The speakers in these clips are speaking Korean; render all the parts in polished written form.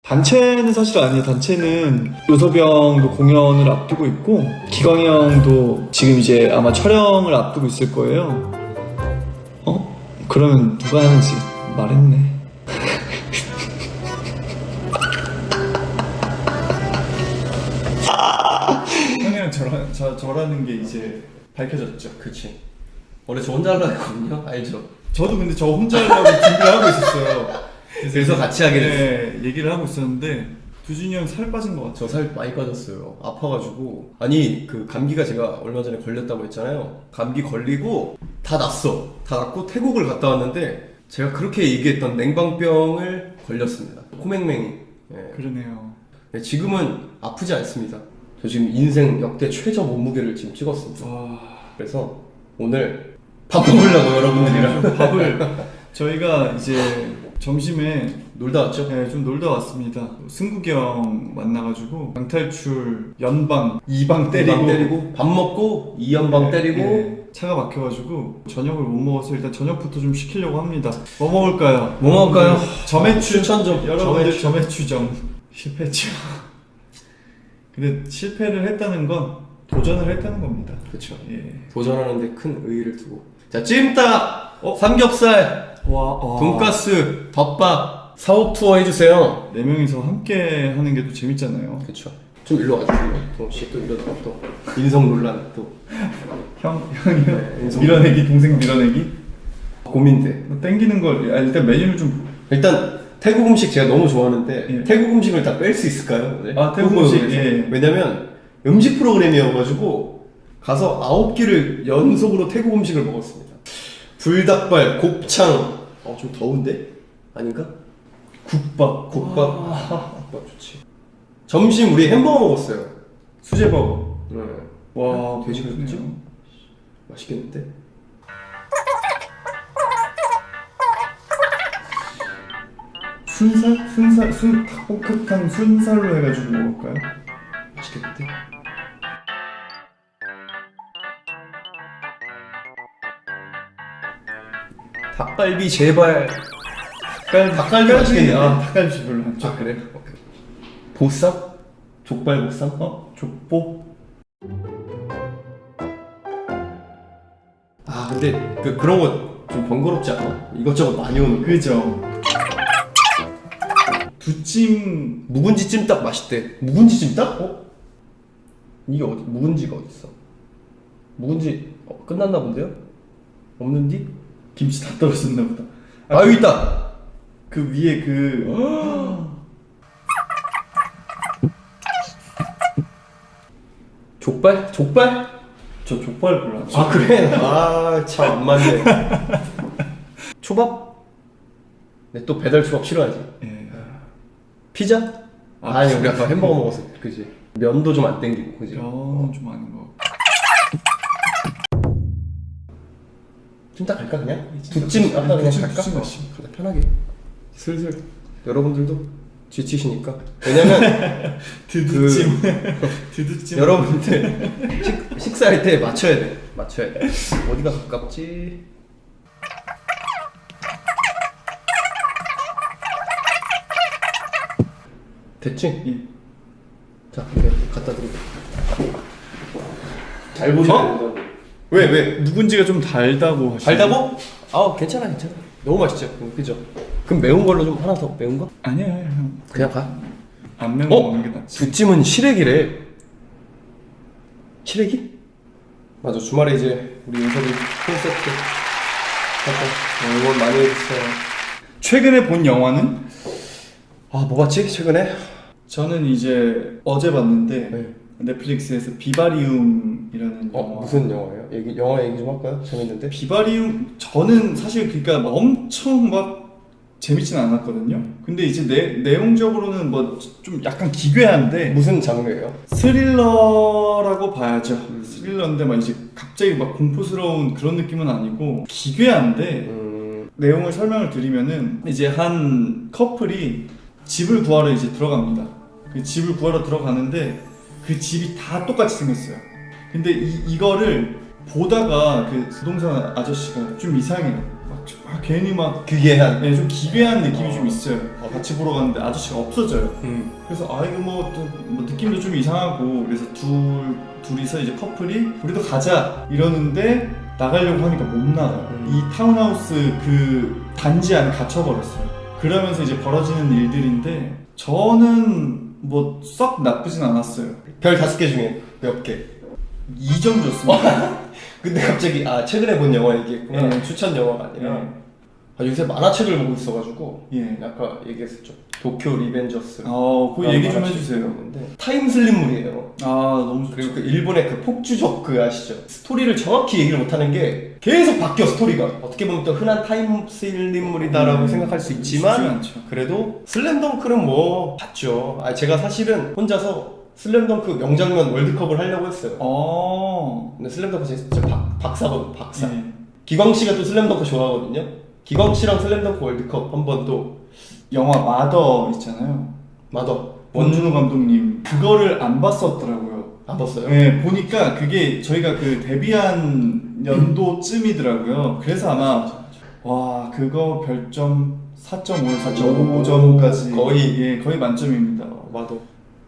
단체는 사실 아니에요. 단체는 요섭이 형도 공연을 앞두고 있고 기광이 형도 지금 이제 아마 촬영을 앞두고 있을 거예요. 그러면 누가 하는지 말했네. 형이랑 저라는 게 이제 밝혀졌죠. 그치. 원래 저 혼자 하려고 했거든요. 알죠? 저도 근데 저 혼자 하려고 준비를 하고 있었어요. 그래서 같이 하게 됐어요. 네, 얘기를 하고 있었는데 두준이 형 살 빠진 것 같아요. 저 살 많이 빠졌어요. 아파가지고. 아니 그 감기가 제가 얼마 전에 걸렸다고 했잖아요. 감기 걸리고 다 났어. 다 났고 태국을 갔다 왔는데 제가 그렇게 얘기했던 냉방병을 걸렸습니다. 코맹맹이. 예. 그러네요. 네, 지금은 아프지 않습니다. 저 지금 인생 역대 최저 몸무게를 지금 찍었습니다. 와... 그래서 오늘 밥 먹으려고 여러분들이랑 밥을 저희가 이제 점심에 놀다 왔죠? 네, 좀 놀다 왔습니다. 승국이 형 만나가지고 방탈출 연방 2방 때리고 밥 먹고 2연방 때리고 네, 차가 막혀가지고 저녁을 못 먹어서 일단 저녁부터 좀 시키려고 합니다. 뭐 먹을까요? 뭐 먹을까요? 점액추 추천 좀. 여러분들 점액추정 실패죠. 근데 실패를 했다는 건 도전을 했다는 겁니다. 그렇죠. 예. 도전하는데 큰 의의를 두고. 자, 찜닭, 삼겹살, 와, 돈가스, 덮밥 사업 투어 해주세요. 4명이서 함께 하는 게 또 재밌잖아요. 그렇죠. 좀 일로 와주세요. 동씨 또 이러다가 또 인성 논란 또. 형이요? 네, 인성 밀어내기, 동생 밀어내기? 고민돼. 뭐 땡기는 걸 일단 메뉴를 좀. 일단 태국 음식 제가 너무 좋아하는데 예. 태국 음식을 다 뺄 수 있을까요? 네? 아, 태국 음식, 예. 왜냐면 음식 프로그램이어가지고 가서 9끼를 연속으로 태국 음식을 먹었습니다. 불닭발, 곱창. 좀 더운데? 아닌가? 국밥. 국밥 좋지. 점심 우리 햄버거 먹었어요. 수제버거. 네. 와, 돼지갈비찜? 그렇네요. 맛있겠는데? 닭볶음탕 순살로 해가지고 먹을까요? 맛있겠는데? 닭갈비 제발. 닭갈비 맛있겠네. 닭갈비 별로 안 좋아. 그래? 보쌈? 족발 보쌈? 족보? 근데 그런 거 좀 번거롭지 않아? 이것저것 많이 오는 거. 그죠. 두찜. 묵은지 찜닭 맛있대. 묵은지 찜닭? 이게 묵은지가 어딨어? 묵은지 끝났나 본데요? 없는디? 김치 다 떨어졌나 보다. 여기 있다! 그 위에 족발? 족발? 저 족발 별로 안 좋아. 그래? 참 안 맞네. 초밥? 네, 또 배달 초밥 싫어하지? 예. 피자? 아니 피자. 우리 아까 햄버거 먹었어. 그지? 면도 좀 안 땡기고 그지? 면은 좀 아닌 거. 찜닭 갈까 그냥? 찜닭 두찜 가시죠. 아까 그냥 두찜, 갈까? 두찜 가시죠. 가자, 편하게 슬슬 여러분들도 지치시니까. 왜냐면 드두찜. 드두찜. 여러분들 식사할 때 맞춰야 돼. 어디가 가깝지? 됐지? 예. 자, 이제 갖다 드릴게. 잘 보셔야 된다고. 왜? 묵은지가 좀 달다고 하시네. 달다고? 괜찮아. 너무 맛있죠? 그죠? 그럼 매운 걸로 좀 하나 더 매운 거? 아니야, 형. 그냥 가. 안 매운 거 먹는 게 낫지. 두찜은 시래기래. 시래기? 맞아. 주말에 이제 우리 윤석이 콘서트 하고 응원 많이 해주세요. 최근에 본 영화는? 뭐 봤지? 최근에? 저는 이제 어제 봤는데 네. 넷플릭스에서 비바리움이라는 영화. 무슨 영화예요? 영화 얘기 좀 할까요? 재밌는데? 비바리움, 저는 사실 그러니까 막 엄청 막 재밌진 않았거든요. 근데 이제 내용적으로는 뭐 좀 약간 기괴한데 무슨 장르예요? 스릴러라고 봐야죠. 스릴러인데 막 이제 갑자기 막 공포스러운 그런 느낌은 아니고 기괴한데 내용을 설명을 드리면은 이제 한 커플이 집을 구하러 이제 들어갑니다. 그 집을 구하러 들어가는데 그 집이 다 똑같이 생겼어요. 근데 이거를 보다가 그 부동산 아저씨가 좀 이상해요. 막 괜히 막 기괴한. 네, 좀 기괴한 느낌이 좀 있어요. 같이 보러 갔는데 아저씨가 없어져요. 음. 그래서 이거 뭐 느낌도 좀 이상하고 그래서 둘이서 이제 커플이 우리도 가자 이러는데 나가려고 하니까 못 나가요. 이 타운하우스 그 단지 안에 갇혀버렸어요. 그러면서 이제 벌어지는 일들인데 저는 뭐 썩 나쁘진 않았어요. 별 5개 중에 몇 개? 2점 줬습니다. 근데 갑자기 최근에 본 영화 얘기했구나. 네. 추천 영화가 아니라 네. 요새 만화책을 보고 있어가지고 예. 아까 얘기했었죠. 도쿄 리벤저스. 그 얘기 좀 해주세요. 타임슬립물이에요. 너무 좋죠. 그리고 그 일본의 그 폭주적 그 아시죠? 스토리를 정확히 얘기를 못하는 게 계속 바뀌어 스토리가. 어떻게 보면 또 흔한 타임슬립물이다라고 생각할 수 쉽지 있지만 않죠. 그래도 슬램덩크는 뭐 봤죠. 제가 사실은 혼자서 슬램덩크 명장면 월드컵을 하려고 했어요. 근데 슬램덩크 진짜 박사거든, 박사. 예. 기광씨가 또 슬램덩크 좋아하거든요. 기광씨랑 슬램덩크 월드컵 한 번 또 영화 마더 있잖아요. 마더 원준호 감독님 그거를 안 봤었더라고요. 안 봤어요? 네, 보니까 그게 저희가 그 데뷔한 연도쯤이더라고요. 그래서 아마 와 그거 별점 4.5에서 4.5점까지 거의 만점입니다. 마더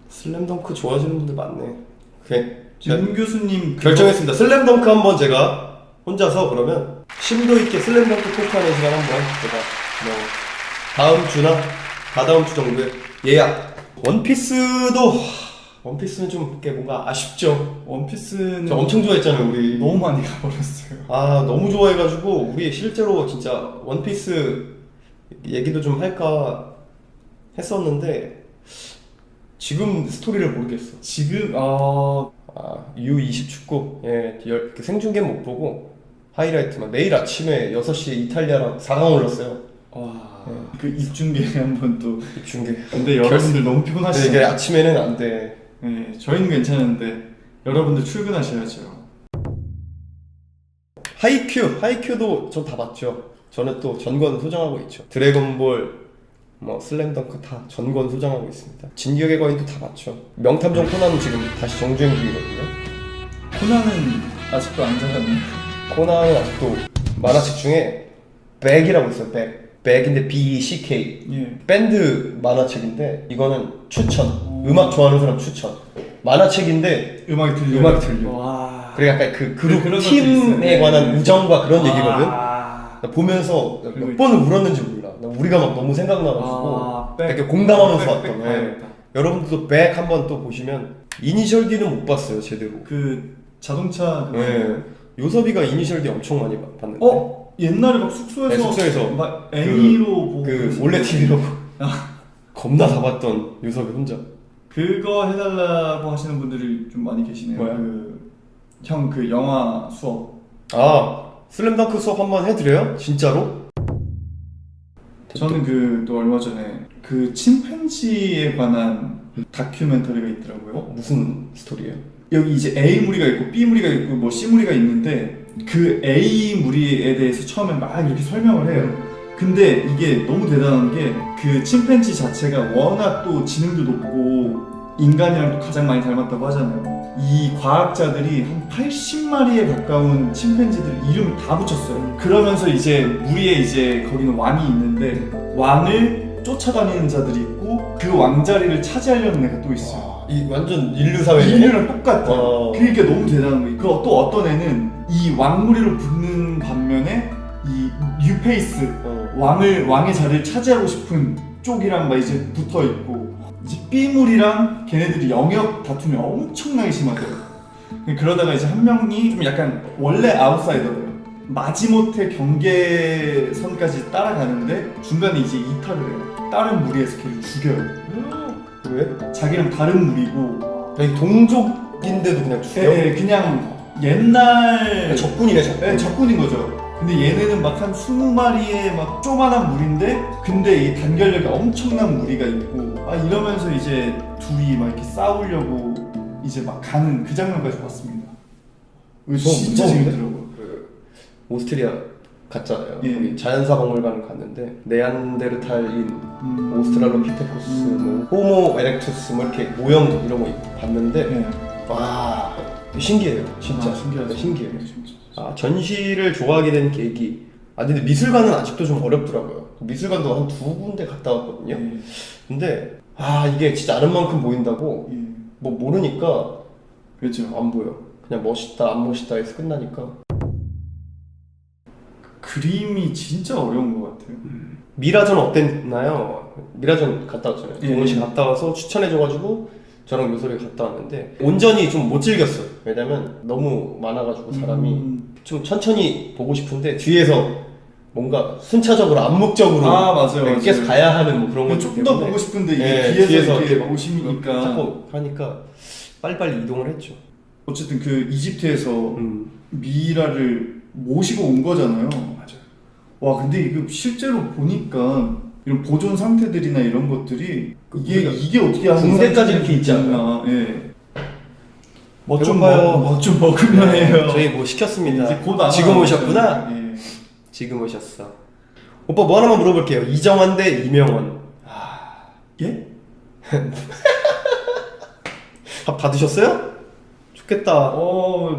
슬램덩크 좋아하시는 분들 많네. 오케이. 윤 교수님 결정했습니다. 슬램덩크 한번 제가 혼자서 그러면 심도 있게 슬램덩크 토크하는 시간 한번 제가 뭐 다음 주나 다다음 주 정도에 예약. 원피스는 좀 이렇게 뭔가 아쉽죠. 원피스는 저 엄청 좋아했잖아요 우리. 너무 많이 가버렸어요. 너무 좋아해가지고 우리 실제로 진짜 원피스 얘기도 좀 할까 했었는데 지금 스토리를 모르겠어. 지금 U20 축구 그 생중계는 못 보고 하이라이트만 내일 아침에 6시에 이탈리아랑 4강 올랐어요. 그 입중계 한번 또 중계. 근데 여러분들 너무 피곤하시죠? 이게 아침에는 안 돼. 네, 저희는 괜찮은데 여러분들 출근하셔야죠. 하이큐도 전 다 봤죠. 저는 또 전권 소장하고 있죠. 드래곤볼 슬램덩크 다 전권 소장하고 있습니다. 진격의 거인도 다 봤죠. 명탐정 코난은 지금 다시 정주행 중이거든요. 코난은 아직도 안 잡았네요. 코난은 아직도 만화책 중에 백이라고 있어요. 백인데 BECK. 예. 밴드 만화책인데 이거는 추천. 음악 좋아하는 사람 추천. 만화책인데 음악이 들려. 와. 그리고 약간 그 그룹 그런 것도 팀에 있어요. 관한 우정과 그런 얘기거든. 나 보면서 몇 번을 울었는지 몰라. 우리가 막 너무 생각나가지고 이렇게 공감하면서 왔던. 여러분들도 백 한번 또 보시면 이니셜 D는 못 봤어요 제대로. 그 자동차 요섭이가 이니셜 D 엄청 많이 봤는데. 옛날에 막 숙소에서 막 애니로 보고 몰래 TV로 겁나 다 봤던 요섭이 혼자. 그거 해달라고 하시는 분들이 좀 많이 계시네요. 뭐야? 형 그 영화 수업. 슬램덩크 수업 한번 해드려요? 진짜로? 저는 또 얼마 전에 그 침팬지에 관한 다큐멘터리가 있더라고요. 무슨 스토리예요? 여기 이제 A 무리가 있고 B 무리가 있고 뭐 C 무리가 있는데 그 A 무리에 대해서 처음에 막 이렇게 설명을 해요. 근데 이게 너무 대단한 게 그 침팬지 자체가 워낙 또 지능도 높고 인간이랑 또 가장 많이 닮았다고 하잖아요. 이 과학자들이 한 80마리에 가까운 침팬지들 이름을 다 붙였어요. 그러면서 이제 무리에 이제 거기는 왕이 있는데 왕을 쫓아다니는 자들이 있고 그 왕자리를 차지하려는 애가 또 있어요. 이 완전 인류 사회네. 인류랑 똑같아. 그게 너무 대단한 거예요. 그 또 어떤 애는 이 왕무리로 붙는 반면에 이 뉴페이스 왕의 자리를 차지하고 싶은 쪽이랑 막 이제 붙어 있고 이제 B무리랑 걔네들이 영역 다툼이 엄청나게 심하대요. 그러다가 이제 한 명이 좀 약간 원래 아웃사이더래요. 마지못해 경계선까지 따라가는데 중간에 이제 이탈을 해요. 다른 무리에서 걔를 죽여요. 왜? 자기랑 다른 무리고 동족인데도 그냥 죽여? 네, 그냥 옛날 적군이네 적군. 네, 적군인 거죠. 근데 얘네는 막 한 20마리의 막 조만한 무리인데 근데 이 단결력이 엄청난 무리가 있고 이러면서 이제 둘이 막 이렇게 싸우려고 이제 막 가는 그 장면까지 봤습니다. 진짜 재밌더라고요. 오스트리아 갔잖아요. 예. 거기 자연사박물관을 갔는데 네안데르탈인, 오스트랄로피테쿠스, 호모 에렉투스 이렇게 모형 이런 거 봤는데 신기해요. 진짜 신기하죠. 신기해요. 진짜. 전시를 좋아하게 된 계기 아 근데 미술관은 아직도 좀 어렵더라고요. 미술관도 한 2군데 갔다 왔거든요. 예. 근데 아 이게 진짜 아는 만큼 보인다고 예. 뭐 모르니까 그렇죠. 안 보여. 그냥 멋있다 안 멋있다 해서 끝나니까. 그림이 진짜 어려운 것 같아요. 미라전 어땠나요? 미라전 갔다 왔잖아요. 예. 동훈 씨 갔다 와서 추천해줘가지고 저랑 요소리 갔다 왔는데 온전히 좀 못 즐겼어요. 왜냐면 너무 많아가지고 사람이 좀 천천히 보고 싶은데 뒤에서 뭔가 순차적으로 암묵적으로 아, 맞아요. 계속 가야 하는 뭐 그런 거 조금 더 보고 싶은데 이게 예, 뒤에서, 뒤에서 이렇게 이렇게 오시니까 자꾸 하니까 빨리빨리 이동을 했죠. 어쨌든 그 이집트에서 미이라를 모시고 온 거잖아요. 맞아요. 와 근데 이거 실제로 보니까 이런 보존 상태들이나 이런 것들이 이게 어떻게 하는 붕대까지 이렇게 있지 않나? 예. 배고파요. 뭐좀 먹으면 해요. 저희 뭐 시켰습니다. 이제 곧 안 지금 와요. 오셨구나. 예. 지금 오셨어. 오빠 뭐 하나만 물어볼게요. 이정환 대 이명원. 예? 밥 다 드셨어요? 좋겠다.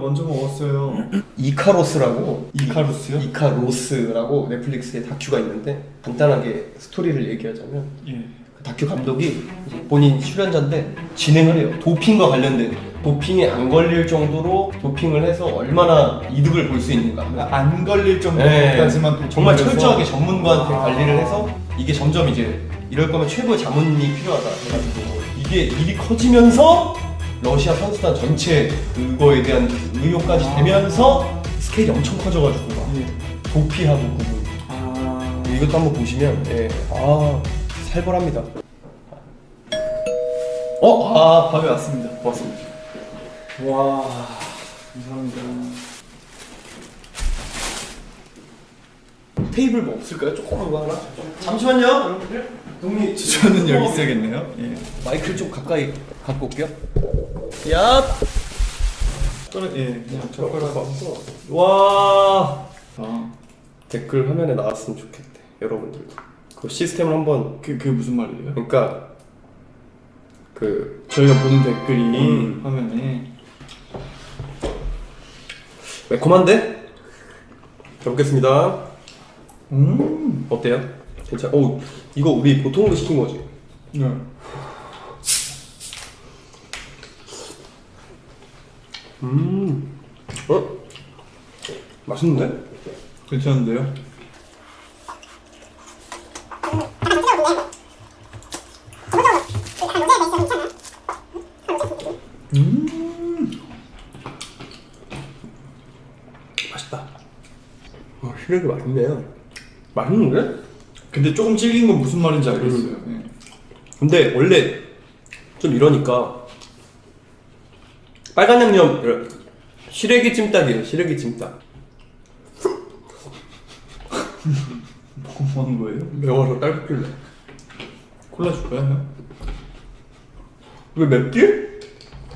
먼저 먹었어요. 이카로스라고. 이카루스요? 이카로스라고 넷플릭스에 다큐가 있는데 간단하게 스토리를 얘기하자면 예. 그 다큐 감독이 이제 본인 출연자인데 진행을 해요. 도핑과 관련된 도핑에 안 걸릴 정도로 도핑을 해서 얼마나 이득을 볼 수 있는가. 안 걸릴 정도까지만 네, 정말 철저하게 전문가한테 관리를 해서 이게 점점 이제 이럴 거면 최고의 자문이 필요하다 해가지고 이게 일이 커지면서 러시아 선수단 전체 그거에 대한 의혹까지 되면서 스케일이 엄청 커져가지고 막 예. 도피하고 그분 이것도 한번 보시면 살벌합니다. 밥이 왔습니다. 고맙습니다. 와, 감사합니다. 테이블 뭐 없을까요? 조그만 거 하나? 잠시만요 여러분들. 동민 저는 여기 있어야겠네요. 예. 마이크를 좀 가까이 갖고 올게요. 야. 저는 그냥 젓가락 갖고 와. 댓글 화면에 나왔으면 좋겠대. 여러분들도 그 시스템을 한번 그 무슨 말이에요? 그러니까 그 저희가 보는 댓글이 화면에 매콤한데? 잘 먹겠습니다. 음. 어때요? 괜찮아? 오 이거 우리 보통으로 시킨 거지? 네. 맛있는데? 괜찮은데요? 맛있다. 시래기 맛있네요. 맛있는데? 근데 조금 질긴 건 무슨 말인지 알겠어요. 예. 근데 원래 좀 이러니까 빨간 양념 시래기 찜닭이에요. 시래기 찜닭. 뭐 하는 거예요? 매워서 딸꾹질래. 콜라 줄까요? 형? 왜 맵지?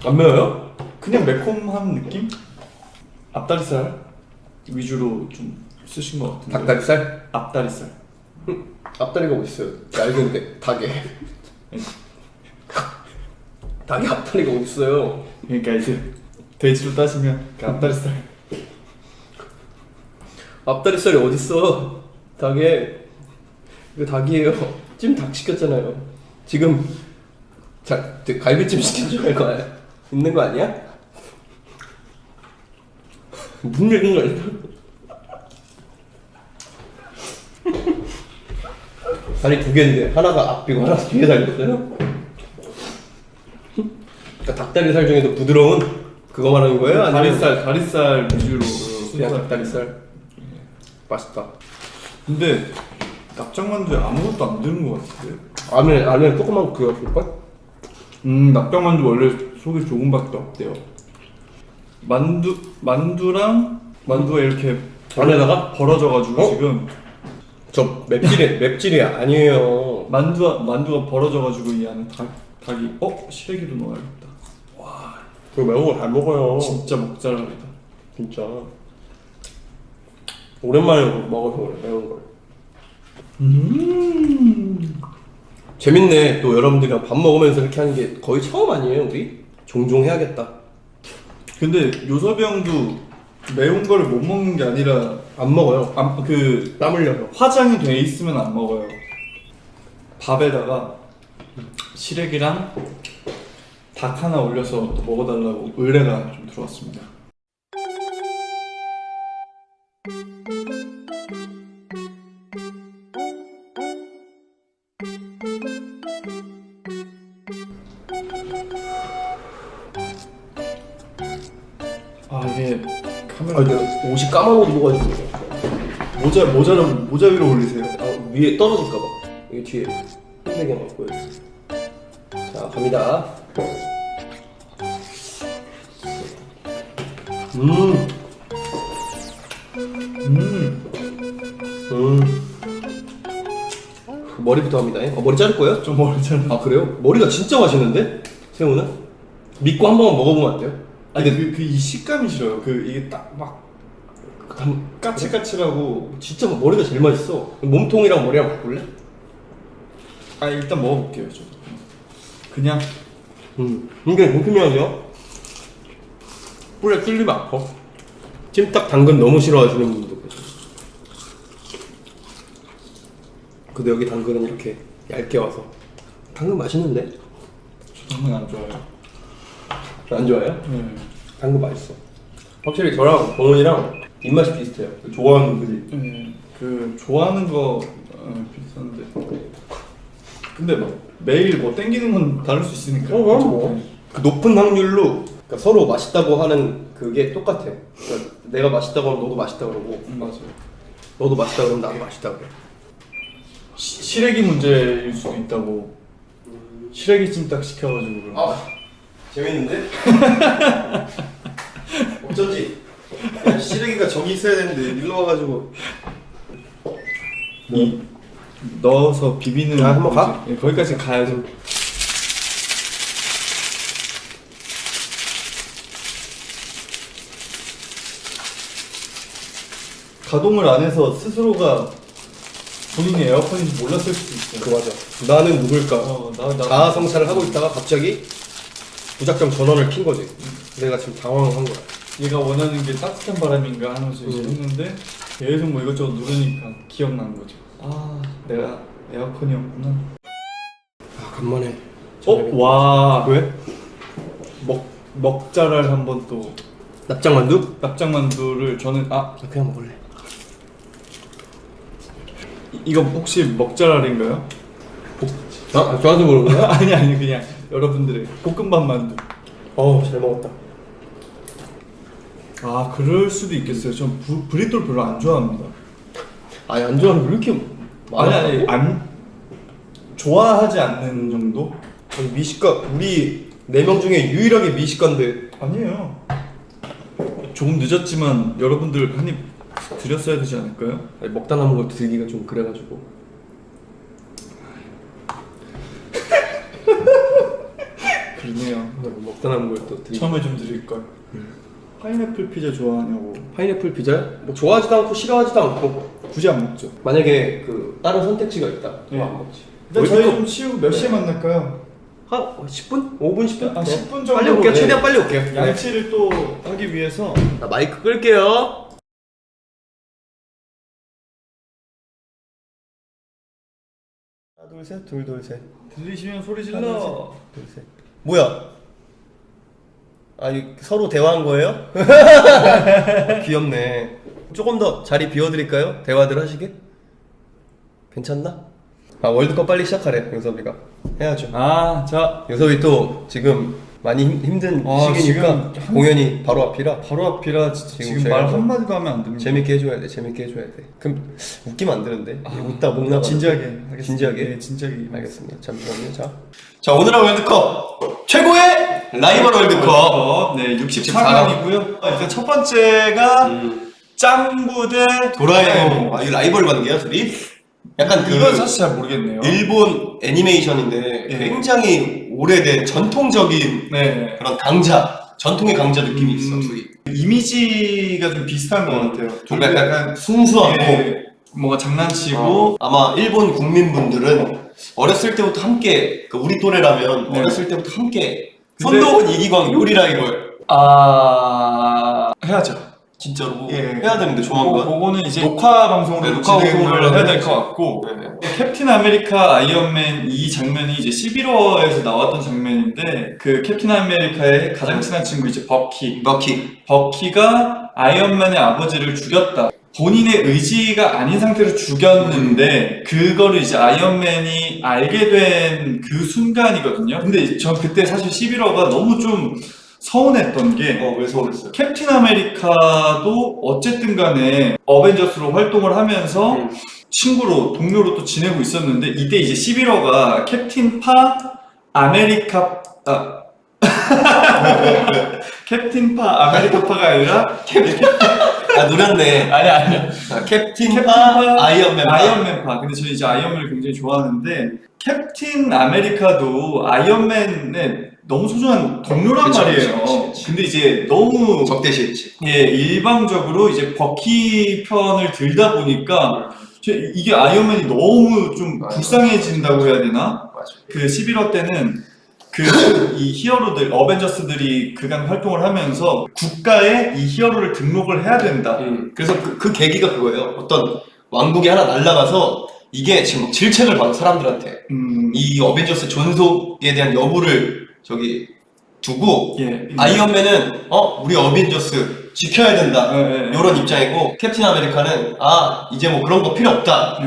안 매워요? 그냥 매콤한 느낌? 앞다리살 위주로 좀 쓰신 것 같은데. 닭다리살? 앞다리살. 앞다리가 어딨어요? 얇은데 닭에 닭에 앞다리가 어딨어요? 그러니까 이제 돼지로 따지면 그 앞다리살. 앞다리살이 어딨어? 닭에 이거 닭이에요. 찜 닭 시켰잖아요. 지금 갈비찜 시킨 줄 알고 있는 거 아니야? 무슨 얘기인 거야? 다리 2개인데 하나가 앞이고 하나가 뒤에 달렸어요? 그러니까 닭다리살 중에도 부드러운 그거 말하는 거예요? 아니면 다리살 위주로. 그냥 닭다리살? 맛있다. 근데 납작만두에 아무것도 안 들은 것 같은데. 안에 조그만 그거 줄걸? 납작만두 원래 속이 조금밖에 없대요. 만두랑 만두가 이렇게 안에다가? 벌어져가지고 어? 지금 저 맵찔이 아니에요. 만두가 벌어져가지고 이 안에 닭이 시래기도 넣어야겠다. 그거 매운 거 잘 먹어요. 진짜 먹잘라리다. 진짜. 오랜만에 먹어서 그래, 매운 걸. 재밌네. 또 여러분들이랑 밥 먹으면서 이렇게 하는 게 거의 처음 아니에요, 우리? 종종 해야겠다. 근데 요섭이 형도 매운 거를 못 먹는 게 아니라 안 먹어요. 그 땀 흘려서. 화장이 돼 있으면 안 먹어요. 밥에다가 시래기랑 닭 하나 올려서 또 먹어달라고 의뢰가 좀 들어왔습니다. 아 이게 카메라 아, 근데 옷이 까만 옷 입어가지고. 모자 위로 올리세요. 아, 위에 떨어질까봐. 여기 뒤에 흰배경 갖고. 자, 갑니다. 음. 머리부터 합니다. 머리 자를 거예요? 좀 멀잖아. 아, 그래요? 머리가 진짜 맛있는데? 새우는? 믿고 한 번만 먹어보면 안 돼요? 아니 이 식감이 싫어요. 이게 딱 막 까칠까칠하고. 진짜 머리가 제일 맛있어. 몸통이랑 머리랑 바꿀래? 아 일단 먹어볼게요. 저 그냥 이게 공평하죠? 뿔에 찔리면 아파. 찜닭 당근 너무 싫어하시는 분도 계세요. 근데 여기 당근은 이렇게 얇게 와서. 당근 맛있는데? 저 당근 안 좋아해요. 안 좋아해요? 네. 당근 맛있어. 확실히 저랑 동훈이랑 입맛이 비슷해요. 좋아하는 그지? 네. 좋아하는 거 비슷한데. 근데 막 매일 뭐 땡기는 건 다를 수 있으니까. 그럼 뭐. 그 높은 확률로 그러니까 서로 맛있다고 하는 그게 똑같아. 그러니까 내가 맛있다고 하면 너도 맛있다 그러고, 맞아요. 너도 맛있다 그러면 나도 맛있다 그래. 시래기 문제일 수도 있다고. 시래기 찜닭 시켜가지고 그런 거. 아, 재밌는데? 어쩐지 야, 시래기가 저기 있어야 되는데 일로 와가지고. 이 넣어서 비비는. 아, 한번 가? 예, 거기까지 가야죠. 가동을 안 해서 스스로가 본인이 에어컨인지 몰랐을 수도 있어요. 그 맞아. 나는 누굴까? 나 자아 성찰을 하고 있다가 갑자기 무작정 전원을 킨 거지. 내가 지금 당황한 거야. 얘가 원하는 게 따뜻한 바람인가 하면서 이제 했는데 계속 뭐 이것저것 누르니까 기억난 거죠. 아, 내가 에어컨이었구나. 아, 간만에. 와. 왜? 먹자랄 한번 또. 납작만두? 납작만두를 저는 그냥 먹을래. 이거 혹시 먹자랄인가요? 저한테 물어본 거야? 아니 그냥 여러분들의 볶음밥 만두. 잘 먹었다. 아 그럴 수도 있겠어요. 전 브리또를 별로 안 좋아합니다. 아니, 안 좋아하는 왜 이렇게 많아? 아니 안 좋아하지 않는 정도? 아니, 미식가 우리 4명 중에 유일하게 미식가인데. 아니에요. 조금 늦었지만 여러분들 한 입 드렸어야 되지 않을까요? 아니, 먹다 남은 것도 들기가 좀 그래가지고. 그러네요. 먹다 남은 것도 들기. 처음에 좀 드릴 걸. 파인애플 피자 좋아하냐고. 파인애플 피자요? 뭐 좋아하지도 않고 싫어하지도 않고. 굳이 안 먹죠. 만약에 그 다른 선택지가 있다. 네. 그럼 안 먹지. 일단 저희 월드컵- 좀 치우고 몇 시에 네. 만날까요? 한 10분? 5분 10분? 10분 정도. 빨리 올게요. 네. 최대한 빨리 올게요. 양치를 또 하기 위해서. 나 마이크 끌게요. 하나 둘 셋, 둘 셋. 들리시면 소리 하나, 질러. 둘 셋. 뭐야? 아니, 서로 대화한 거예요? 귀엽네. 조금 더 자리 비워드릴까요? 대화들 하시게? 괜찮나? 월드컵 빨리 시작하래, 영섭이가. 해야죠. 자. 영섭이 또 지금 많이 힘든 시기니까 지금 공연이 바로 앞이라 바로 앞이라 지금 저희가 말 좀 한마디도 하면 안 됩니다. 재밌게 해줘야 돼. 재밌게 해줘야 돼. 그럼 웃기면 안 되는데. 웃다 목 나가. 진지하게 하겠습니다. 진지하게? 네, 진지하게. 알겠습니다. 잠시만요. 자, 오늘의 월드컵 최고의 라이벌 월드컵. 네, 64강이고요. 일단 첫 번째가 짱구 대 도라에몽. 이 라이벌 관계야, 둘이? 약간 이건 사실 잘 모르겠네요. 일본 애니메이션인데 네. 굉장히 오래된 전통적인 네. 그런 강자, 전통의 강자 느낌이 있어, 둘이. 이미지가 좀 비슷한 것 같아요. 둘 다 약간 순수하고 네, 뭔가 장난치고 아마 일본 국민분들은 어렸을 때부터 함께 우리 또래라면 네. 어렸을 때부터 함께 근데- 손동훈 이기광 요리 라이벌 해야죠. 진짜로 예. 해야 되는데 조만간. 그거는 이제 녹화 방송으로 네, 녹화 진행을 방송으로 해야 될 것 같고 네. 캡틴 아메리카 아이언맨 이 장면이 이제 11화에서 나왔던 장면인데 그 캡틴 아메리카의 가장 친한 친구 이제 버키가 아이언맨의 아버지를 죽였다. 본인의 의지가 아닌 상태로 죽였는데 그거를 이제 아이언맨이 알게 된 그 순간이거든요. 근데 전 그때 사실 11화가 너무 좀 서운했던 게 왜 서운했어요? 캡틴 아메리카도 어쨌든 간에 어벤져스로 활동을 하면서 친구로 동료로 또 지내고 있었는데 이때 이제 11화가 캡틴 파 아메리카 캡틴 파 아메리카파가 아니라 노렸네. 아니 캡틴 파 아이언맨 파. 근데 저는 이제 아이언맨을 굉장히 좋아하는데 캡틴 아메리카도 아이언맨의 너무 소중한 동료란 그쵸, 말이에요. 그치. 근데 이제 너무 적대시했지. 예, 일방적으로 이제 버키 편을 들다 보니까 이게 아이언맨이 너무 좀 맞아. 불쌍해진다고 해야 되나? 맞아. 그 11화 때는 이 히어로들, 어벤져스들이 그간 활동을 하면서 국가에 이 히어로를 등록을 해야 된다. 그래서 그 계기가 그거예요. 어떤 왕국이 하나 날아가서 이게 지금 질책을 받은 사람들한테 이 어벤져스 존속에 대한 여부를 두고 예. 아이언맨은 우리 어벤져스 지켜야 된다 이런 입장이고 캡틴 아메리카는 이제 뭐 그런 거 필요 없다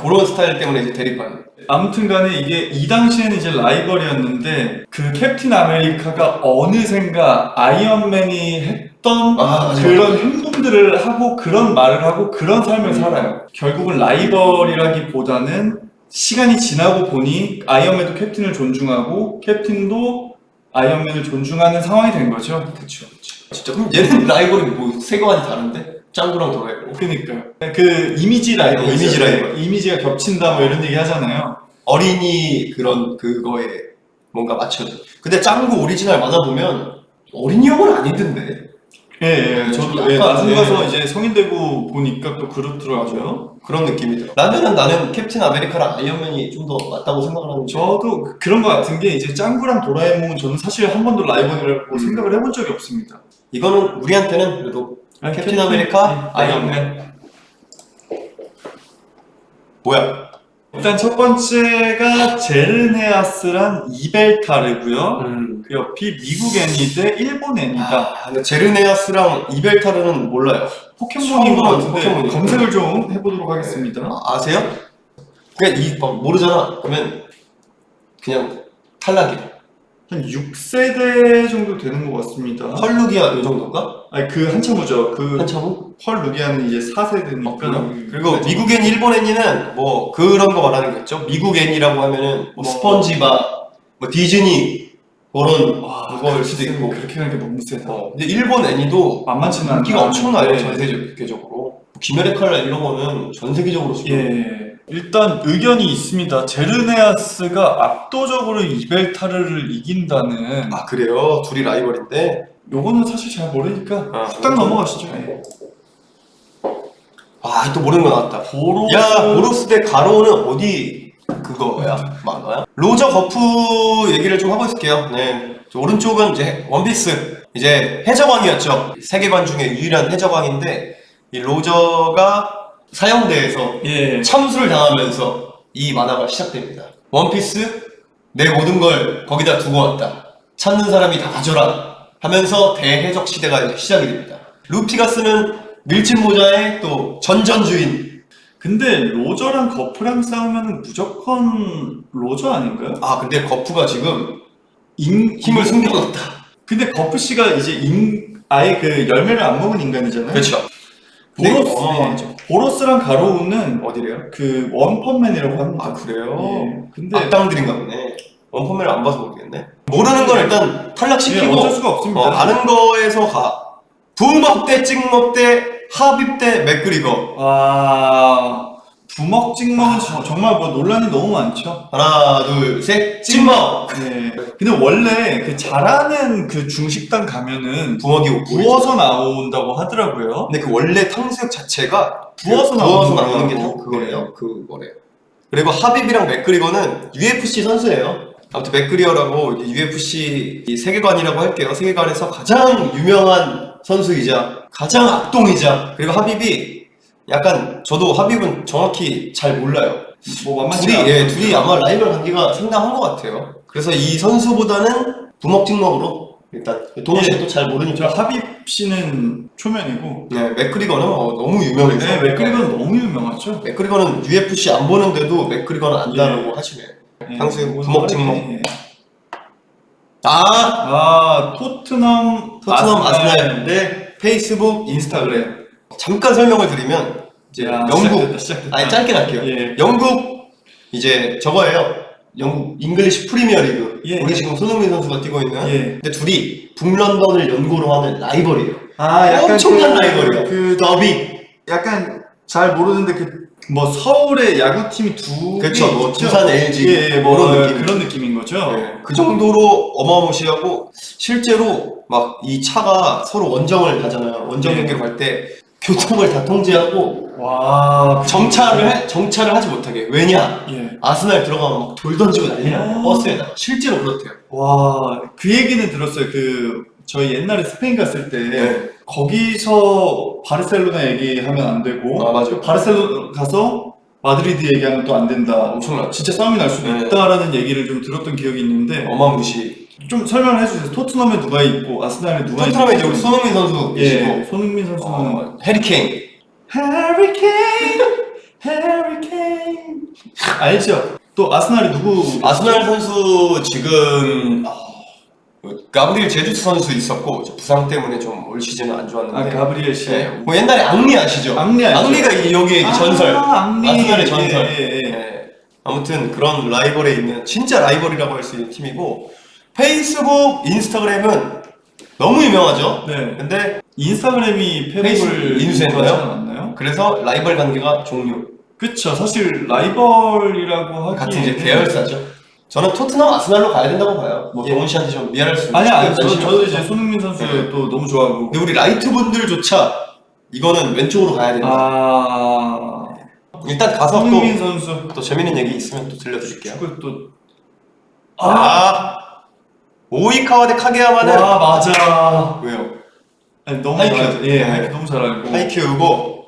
그런 스타일 때문에 이제 대립하는. 아무튼 간에 이게 이 당시에는 이제 라이벌이었는데 그 캡틴 아메리카가 어느샌가 아이언맨이 했던 그런 행동들을 하고 그런 말을 하고 그런 삶을 살아요. 결국은 라이벌이라기보다는 시간이 지나고 보니 아이언맨도 캡틴을 존중하고 캡틴도 아이언맨을 존중하는 상황이 된 거죠. 그쵸. 진짜 그럼 얘는 라이벌이 뭐 세계관이 다른데? 짱구랑 돌아있고. 그니까요. 그 이미지 라이벌, 이미지가 겹친다 뭐 이런 얘기 하잖아요. 어린이 그거에 뭔가 맞춰져. 근데 짱구 오리지널 만화 보면 어린이 영화는 아니던데. 예, 저도 나중 가서 이제 성인 되고 보니까 또 그렇더라고요. 그런 느낌이 들어. 나는 캡틴 아메리카랑 아이언맨이 좀 더 맞다고 생각을 하는데. 저도 그런 거 같은 게 이제 짱구랑 도라에몽은 저는 사실 한 번도 라이벌이라고 생각을 해본 적이 없습니다. 이거는 우리한테는 그래도 캡틴 아메리카, 아이언맨. 뭐야? 일단 첫 번째가 제르네아스란 이벨타르고요. 그 옆이 미국 애니대 일본 애니다. 근데 제르네아스랑 이벨타르는 몰라요. 포켓몬인 것 같은데 포켓몬이. 검색을 좀 해보도록 하겠습니다. 아세요? 그냥 모르잖아. 그러면 그냥 탈락이에요. 한 6세대 정도 되는 것 같습니다. 헐루기아 이 정도인가? 아니 그 한참후죠. 한참후? 헐루기아는 이제 4세대니까. 그리고 미국 애니, 일본 애니는 뭐 그런 거 말하는 거겠죠. 미국 애니라고 하면은 뭐 스펀지밥, 뭐 디즈니 그런 그거일 수도 있고. 그렇게 하는 게 너무 세다. 근데 일본 애니도 만만치는 않아요. 인기가 엄청나요. 전 세계적으로. 귀멸의 칼날 이런 거는 전 세계적으로 지금. 예. 일단 의견이 있습니다. 제르네아스가 압도적으로 이벨타르를 이긴다는. 그래요? 둘이 라이벌인데. 요거는 사실 잘 모르니까 후딱 넘어가시죠. 예. 또 모르는 거 나왔다. 보로스 대 가로는 어디 그거야? 만화야? 로저 거프 얘기를 좀 하고 있을게요. 네. 오른쪽은 이제 원피스. 이제 해적왕이었죠. 세계관 중에 유일한 해적왕인데 이 로저가 사형대에서 참수를 당하면서 이 만화가 시작됩니다. 원피스 내 모든 걸 거기다 두고 왔다. 찾는 사람이 다 가져라. 하면서 대해적 시대가 이제 시작이 됩니다. 루피가 쓰는 밀짚 모자의 또 전전주인. 근데 로저랑 거프랑 싸우면 무조건 로저 아닌가요? 근데 거프가 지금 힘을 숨겨놨다. 근데 거프 씨가 이제 아예 그 열매를 안 먹은 인간이잖아요. 그렇죠. 보로스랑 가로우는 어디래요? 그 원펀맨이라고 합니다. 그래요? 근데 악당들인가 보네. 원펀맨을 안 봐서 모르겠네. 모르는 건 일단 탈락시키고 어쩔 수가 없습니다. 아는 거에서 가. 부먹 대 찍먹 대 하빕 대 맥그리거. 부먹 찍먹은 정말 뭐 논란이 너무 많죠. 하나 둘 셋 찍먹. 네. 근데 원래 그 잘하는 그 중식당 가면은 부먹이 부어서 나온다고 하더라고요. 근데 그 원래 탕수육 자체가 부어서 나오는 게 그거래요. 그리고 하빕이랑 맥그리거는 UFC 선수예요. 아무튼 맥그리어라고 UFC 이 세계관이라고 할게요. 세계관에서 가장 유명한 선수이자 가장 악동이자 그리고 하빕이 약간 저도 하빕은 정확히 잘 몰라요. 뭐 만만치 둘이 않아요. 둘이 아마 라이벌 관계가 상당한 것 같아요. 그래서 이 선수보다는 부먹찍먹으로 일단 동시에 또 잘 저 모르니까 하빕 씨는 초면이고, 네, 맥그리거는 너무 유명해서 네, 맥그리거는 너무 유명하죠. 맥그리거는 UFC 안 보는데도 맥그리거는 안다라고 하시네. 향수의 부먹찍먹. 예. 토트넘 아스날 대 페이스북, 인스타그램. 잠깐 설명을 드리면 이제 야, 영국, 시작됐다. 아니 짧게 할게요. 예. 영국 이제 저거예요. 영국 잉글리시 프리미어리그. 예. 우리 지금 손흥민 선수가 뛰고 있는. 예. 근데 둘이 북런던을 연고로 하는 라이벌이에요. 약간 엄청난 라이벌이에요. 더비. 약간 잘 모르는데 뭐 서울의 야구팀이 두 그쵸, 개 뭐 있죠? 두산, LG 뭐 그런 느낌. 그런 느낌인 거죠. 그 정도로 어마무시하고 실제로 막 이 차가 서로 원정을 가잖아요. 원정 경기를 갈 때 교통을 다 통제하고 와, 정차를 하지 못하게. 왜냐? 예. 아스날 들어가면 막 돌 던지고 난리 나요. 버스에다가. 실제로 그렇대요. 와, 그 얘기는 들었어요. 저희 옛날에 스페인 갔을 때 네. 거기서 바르셀로나 얘기하면 안 되고, 아, 맞아요. 바르셀로나 가서 마드리드 얘기하면 또 안 된다. 엄청나죠. 진짜 싸움이 날 수도 네. 있다라는 얘기를 좀 들었던 기억이 있는데, 어마무시. 좀 설명을 해주세요. 토트넘에 누가 있고 아스날에 누가 있고. 토트넘에 이제 우리 손흥민 선수 계시고 예, 손흥민 선수는 해리케인. 해리케인 알죠? 또 아스날이 누구? 아스날 선수 지금 가브리엘 제주스 선수 있었고 부상 때문에 좀 올 시즌은 안 좋았는데. 가브리엘 씨. 네. 뭐 옛날에 앙리 아시죠? 앙리 알죠? 앙리가 여기에 전설. 앙리. 아스날의 전설. 예. 네. 아무튼 그런 라이벌에 있는 진짜 라이벌이라고 할 수 있는 팀이고 페이스북, 인스타그램은 너무 유명하죠. 네. 근데 인스타그램이 페이스북 페북을 인수했나요? 인수하지 않았나요? 그래서 라이벌 관계가 종료. 그쵸. 사실 라이벌이라고 하기 같은 이제 계열사죠. 저는 토트넘 아스날로 가야 된다고 봐요. 뭐 동훈 씨한테 좀 미안할 수 아니야. 있어요. 저도 이제 손흥민 선수 네. 또 너무 좋아하고. 근데 우리 라이트 분들조차 이거는 왼쪽으로 가야 된다. 일단 가서 손흥민 선수 또 재밌는 얘기 있으면 또 들려드릴게요. 축구 또. 오이카와 대 카게야마는 와 맞아. 왜요? 아니, 너무 하이큐. 잘 알죠. 하이큐 너무 잘 알고. 하이큐고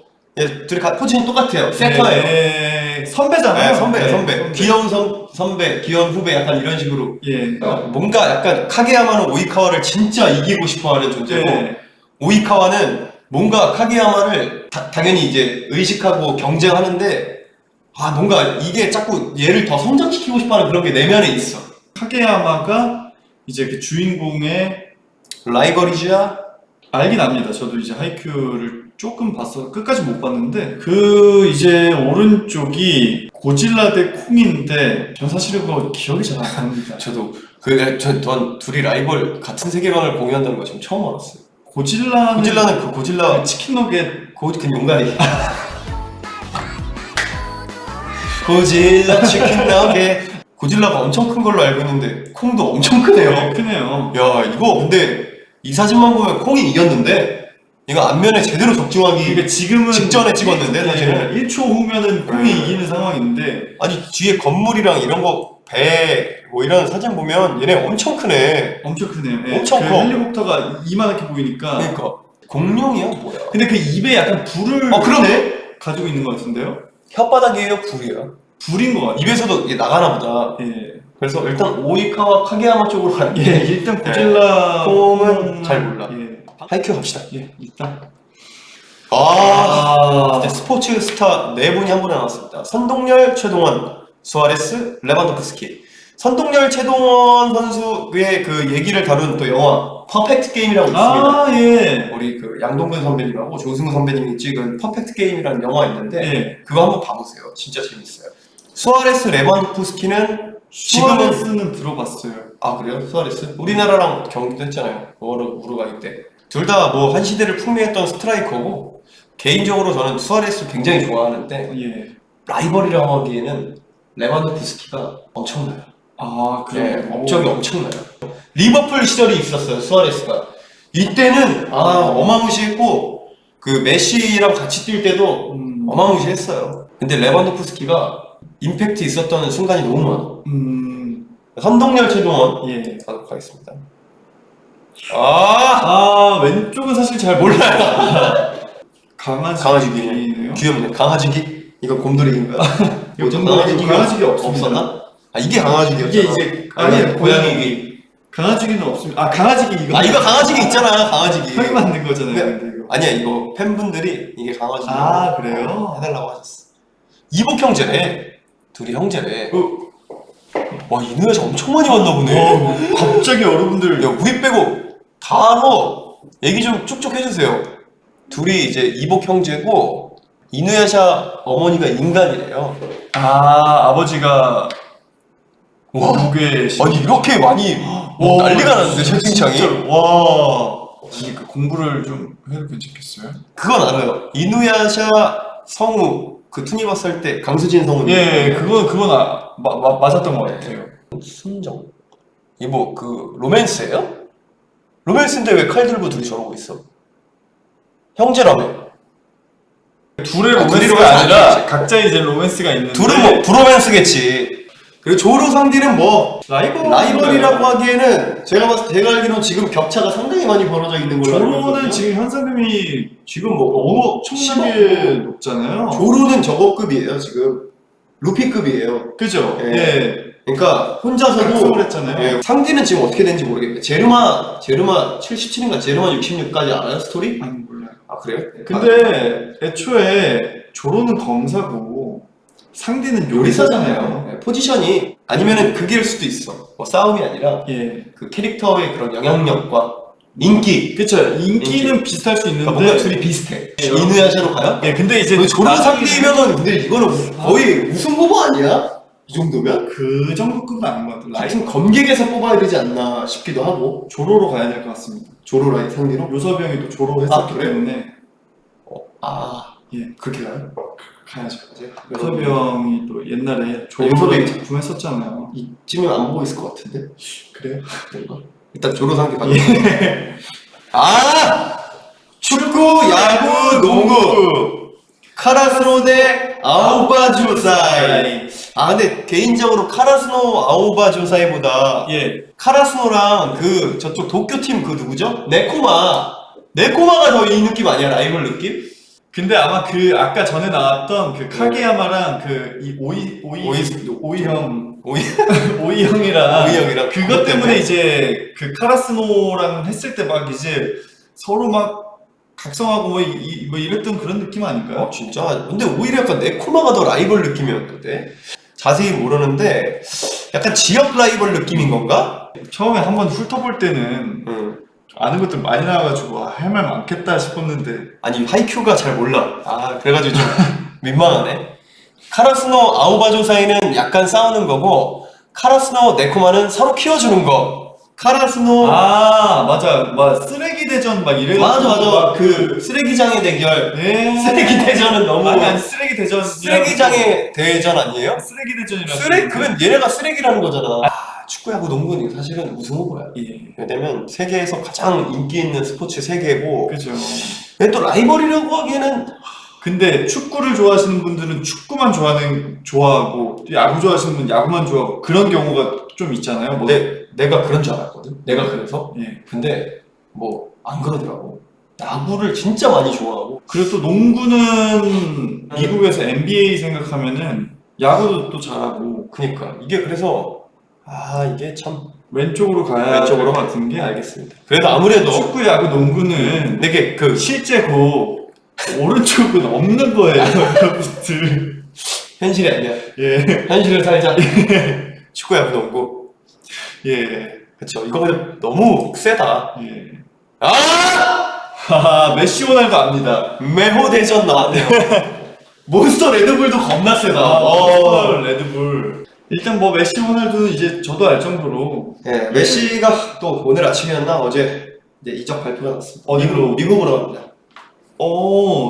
둘이 포지션이 똑같아요. 세터예요. 선배잖아요. 네, 선배. 귀여운 선배, 귀여운 후배 약간 이런 식으로. 예. 뭔가 약간 카게야마는 오이카와를 진짜 이기고 싶어하는 존재고 네. 오이카와는 뭔가 카게야마를 당연히 이제 의식하고 경쟁하는데 뭔가 이게 자꾸 얘를 더 성장시키고 싶어하는 그런 게 내면에 있어. 카게야마가 이제 그 주인공의 라이벌이자 알긴 압니다. 저도 이제 하이큐를 조금 봤어. 끝까지 못 봤는데 그 이제 오른쪽이 고질라 대 콩인데 전 사실은 그거 기억이 잘 안 납니다. 저도 전 둘이 라이벌 같은 세계관을 공유한다는 거 지금 처음 알았어요. 고질라는 그 고질라 치킨 너겟 그 용가리. 고질라 치킨 너겟. 고질라가 엄청 큰 걸로 알고 있는데 콩도 엄청 크네요. 크네요. 야 이거 근데 이 사진만 보면 콩이 이겼는데 이거 앞면에 제대로 적중하기 그러니까 지금은 직전에 찍었는데 사실은 1초 후면은 콩이 이기는 상황인데 아니 뒤에 건물이랑 이런 거 배 뭐 이런 사진 보면 얘네 엄청 크네. 엄청 크네요. 엄청 그 커. 헬리콥터가 이만하게 보이니까. 그러니까 공룡이야 뭐야? 근데 그 입에 약간 불을 그러네. 가지고 있는 것 같은데요? 혓바닥이에요 불이야? 불인 것 같아요. 입에서도 이게 나가나 보다. 예. 그래서 일단 오이카와 카게야마 쪽으로 가는 예, 일단 고질라 콩은 잘 몰라. 예. 하이큐 갑시다. 예, 일단. 진짜 스포츠 스타 네 분이 한 분에 나왔습니다. 선동열, 최동원, 수아레스, 레반도프스키. 선동열, 최동원 선수의 그 얘기를 다룬 또 영화 퍼펙트 게임이라고 있습니다. 예. 우리 그 양동근 선배님하고 조승우 선배님이 찍은 퍼펙트 게임이라는 영화 있는데 예. 그거 한번 봐보세요. 진짜 재밌어요. 수아레스, 레반도프스키는 지금은 수아레스는 들어봤어요. 그래요? 수아레스? 우리나라랑 경기도 했잖아요. 우루과이 때. 둘 다 뭐 한 시대를 풍미했던 스트라이커고 개인적으로 저는 수아레스를 굉장히 좋아하는데 예. 라이벌이라고 하기에는 레반도프스키가 엄청나요. 그래요? 업적이 엄청나요. 리버풀 시절이 있었어요, 수아레스가. 이때는 어마무시했고 그 메시랑 같이 뛸 때도 어마무시했어요. 근데 레반도프스키가 임팩트 있었던 순간이 너무 많아. 선동열, 최동원 예. 가도록 하겠습니다. 왼쪽은 사실 잘 몰라요. 강아지기네요. 귀엽네. 강아지기? 이건 곰돌이인가? 이거 강아지기가 강아지기가 없습니다. 없었나? 아, 이게 강아지기였잖아. 이게 이제 고양이기. 강아지기는 없습니다. 강아지기 이거. 이거 강아지기 있잖아. 강아지기. 형이 만든 거잖아요. 네. 근데 이거. 아니야, 이거 팬분들이 이게 강아지기. 그래요? 해달라고 하셨어. 이복 형제래. 둘이 형제래. 와, 이누야샤 엄청 많이 왔나 보네. 갑자기 여러분들. 야, 우리 빼고 다 알아. 얘기 좀 쭉쭉 해주세요. 둘이 이제 이복 형제고, 이누야샤 어머니가 인간이래요. 아버지가 와, 무게 아니 이렇게 많이 난리가 났는데 채팅창이. 와. 그 공부를 좀 해도 괜찮겠어요? 그건 알아요. 이누야샤 성우 그 투니버스 할 때 강수진 성우. 그건 맞았던 것 같아요. 순정. 이 뭐 그 로맨스예요? 로맨스인데 왜 칼 들고 둘이 저러고 있어? 형제라며. 둘의 둘이 로맨스가 아니라 아니겠지. 각자의 이제 로맨스가 있는데. 둘은 뭐 브로맨스겠지. 그리고 조로 상디는 뭐 라이벌이라고 하기에는 제가 봤을 때 제가 알기로는 지금 격차가 상당히 많이 벌어져 있는 걸로 알고 있거든요. 조로는 지금 현상금이 지금 뭐 엄청나게 높잖아요. 조로는 저거급이에요 지금. 루피급이에요. 그죠? 예. 그러니까 혼자서도 각성을 했잖아요. 예, 상디는 지금 어떻게 되는지 모르겠는데 제르마 77인가 제르마 66까지 알아요 스토리? 아니 몰라요. 아 그래요? 근데 애초에 조로는 검사고 상디는 요리사잖아요. 예, 포지션이 아니면은 그게일 수도 있어. 뭐 싸움이 아니라 예. 그 캐릭터의 그런 영향력과 인기. 그쵸. 인기는 비슷할 수 있는데. 그러니까 뭔가 둘이 비슷해. 이누야샤로 가요? 예, 근데 이제 조로 상디면은 근데 이거는 거의 우승 후보 아니야? 이 정도면? 그 정도급은 아닌 것 같아요. 하여튼 검객에서 뽑아야 되지 않나 싶기도 하고. 조로로 가야 될 것 같습니다. 조로 라인 상디로? 요섭이 형이 또 조로 했었기 그래? 때문에 예, 그렇게 가요? 가야죠. 요섭이 형이 또 옛날에 요섭이 조로라는 작품 했었잖아요. 이쯤이면 안 보고 있을 것 같은데? 그래요? 그런가? 일단 조로 상디 가자. 축구, 야구, 농구. 카라스노 대 아오바조사이. 근데 개인적으로 카라스노 아오바조사이보다 예. 카라스노랑 그 저쪽 도쿄팀 그 누구죠? 네코마가 더 이 느낌 아니야? 라이벌 느낌? 근데 아마 그 아까 전에 나왔던 그 카게야마랑 그 이 오이형 오이형이랑 그것 때문에 이제 그 카라스노랑 했을 때 막 이제 서로 막 각성하고 뭐 이랬던 그런 느낌 아닐까요? 진짜? 근데 오히려 약간 네코마가 더 라이벌 느낌이었는데 자세히 모르는데 약간 지역 라이벌 느낌인 건가? 처음에 한번 훑어볼 때는 아는 것들 많이 나와가지고 할 말 많겠다 싶었는데 아니 하이큐가 잘 몰라. 그래가지고 좀 민망하네. 카라스노 아오바조 사이는 약간 싸우는 거고 카라스노 네코마는 서로 키워주는 거. 카라스노 맞아 쓰레기 대전 막 이래가지고 맞아 그 쓰레기장의 대결. 네. 쓰레기 대전은 너무 아니 쓰레기 대전 쓰레기장의 대전 아니에요? 쓰레기 대전이라고 그러면 얘네가 쓰레기라는 거잖아. 축구, 야구, 농구는 사실은 우승 후보야. 예. 왜냐면 세계에서 가장 인기 있는 스포츠 세계고. 그죠. 근데 또 라이벌이라고 하기에는 근데 축구를 좋아하시는 분들은 축구만 좋아하고 야구 좋아하시는 분은 야구만 좋아하고 그런 경우가 좀 있잖아요. 뭐. 내가 그런 줄 알았거든. 내가 그래서. 예. 근데 뭐 안 그러더라고. 야구를 진짜 많이 좋아하고. 그리고 또 농구는 미국에서 NBA 생각하면은 야구도 또 잘하고. 그니까 이게 그래서 이게 참 왼쪽으로 가야 될 것 같은 게 알겠습니다. 그래도 아무래도 축구, 야구, 농구는 되게 그 실제 오른쪽은 없는 거예요, 여러분들. 현실이 아니야. 예. 현실을 살자. 축구, 야구, 농구. 예. 그쵸. 이거 근데 너무 세다. 예. 메시 호날두 압니다. 메호 대전 나왔네요. 몬스터 레드불도 겁나 세다. 몬스터 레드불. 일단 뭐 메시 호날두는 이제 저도 알 정도로. 네, 메시가 또 오늘 아침이었나 어제 이제 이적 발표가 났습니다. 어디로? 미국으로 갑니다.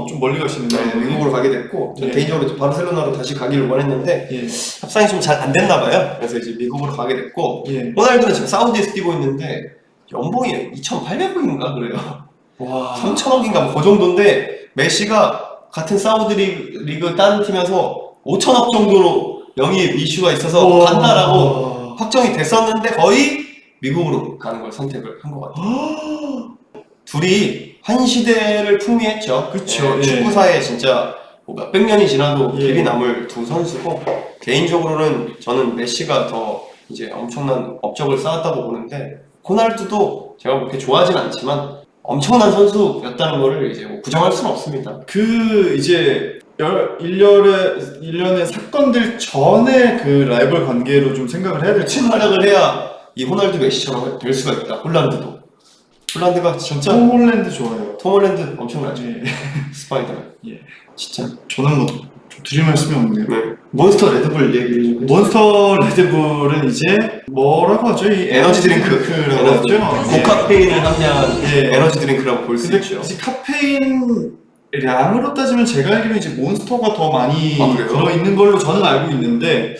좀 멀리 가시는데. 네, 미국으로 가게 됐고 전 개인적으로 이제 바르셀로나로 다시 가기를 원했는데 예. 협상이 좀 잘 안 됐나 봐요. 그래서 이제 미국으로 가게 됐고 예. 호날두는 지금 사우디에서 뛰고 있는데 연봉이 2,800억인가 그래요. 와. 3,000억인가 뭐 그 정도인데 메시가 같은 사우디 리그 다른 팀에서 5,000억 정도로 영입 이슈가 있어서 간다라고 확정이 됐었는데 거의 미국으로 가는 걸 선택을 한 것 같아요. 둘이 한 시대를 풍미했죠. 그쵸, 예. 축구사에 진짜 뭐 몇백 년이 지나도 예. 길이 남을 두 선수고, 개인적으로는 저는 메시가 더 이제 엄청난 업적을 쌓았다고 보는데, 호날두도 제가 그렇게 좋아하진 않지만 엄청난 선수였다는 거를 이제 뭐 부정할 수는 없습니다. 그 이제 일련의 사건들 전에 그 라이벌 관계로 좀 생각을 해야 될것 같아요. 활약을 해야 이 호날두 메시처럼 될 수가 있다. 홀란드도. 홀란드가 진짜 톰 홀랜드 좋아요. 톰 홀랜드 엄청나죠. 예. 스파이더맨. 예. 진짜. 저는 뭐 드릴 말씀이 없네요. 네. 몬스터 레드불 얘기를 좀 해주세요. 몬스터 레드불은 이제 뭐라고 하죠? 이 에너지 드링크라고 하죠. 예. 고카페인을 함량한 예. 에너지 드링크라고 볼 수 근데 있죠. 이제 카페인 량으로 따지면 제가 알기로는 이제 몬스터가 더 많이 아, 그래요? 들어있는 걸로 저는 알고 있는데,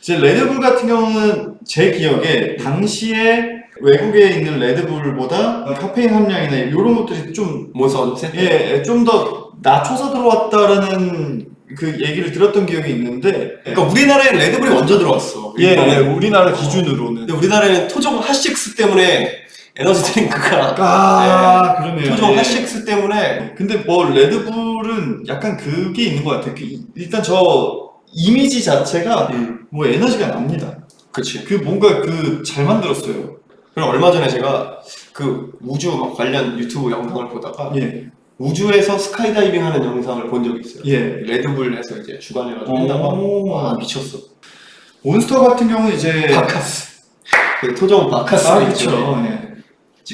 이제 레드불 같은 경우는 제 기억에 당시에 외국에 있는 레드불보다 카페인 함량이나 이런 것들이 좀 몬스터가 좀 세. 예, 좀 더 낮춰서 들어왔다라는 그 얘기를 들었던 기억이 있는데, 그러니까 우리나라에 레드불이 먼저 들어왔어. 예, 일본은. 우리나라 기준으로는. 근데 우리나라에는 토종 핫식스 때문에 에너지 드링크가 그러네요. 토종 예. 핫식스 때문에 근데 뭐 레드불은 약간 그게 있는 것 같아요. 일단 저 이미지 자체가 뭐 에너지가 납니다. 그치. 그 뭔가 그 잘 만들었어요. 그리고 얼마 전에 제가 그 우주 막 관련 유튜브 영상을 보다가 예, 우주에서 스카이다이빙 하는 영상을 본 적이 있어요. 예. 레드불에서 이제 주관해가지고 한다가 오. 와 미쳤어. 몬스터 같은 경우는 이제 바카스. 그 토종 바카스. 그렇죠. 예.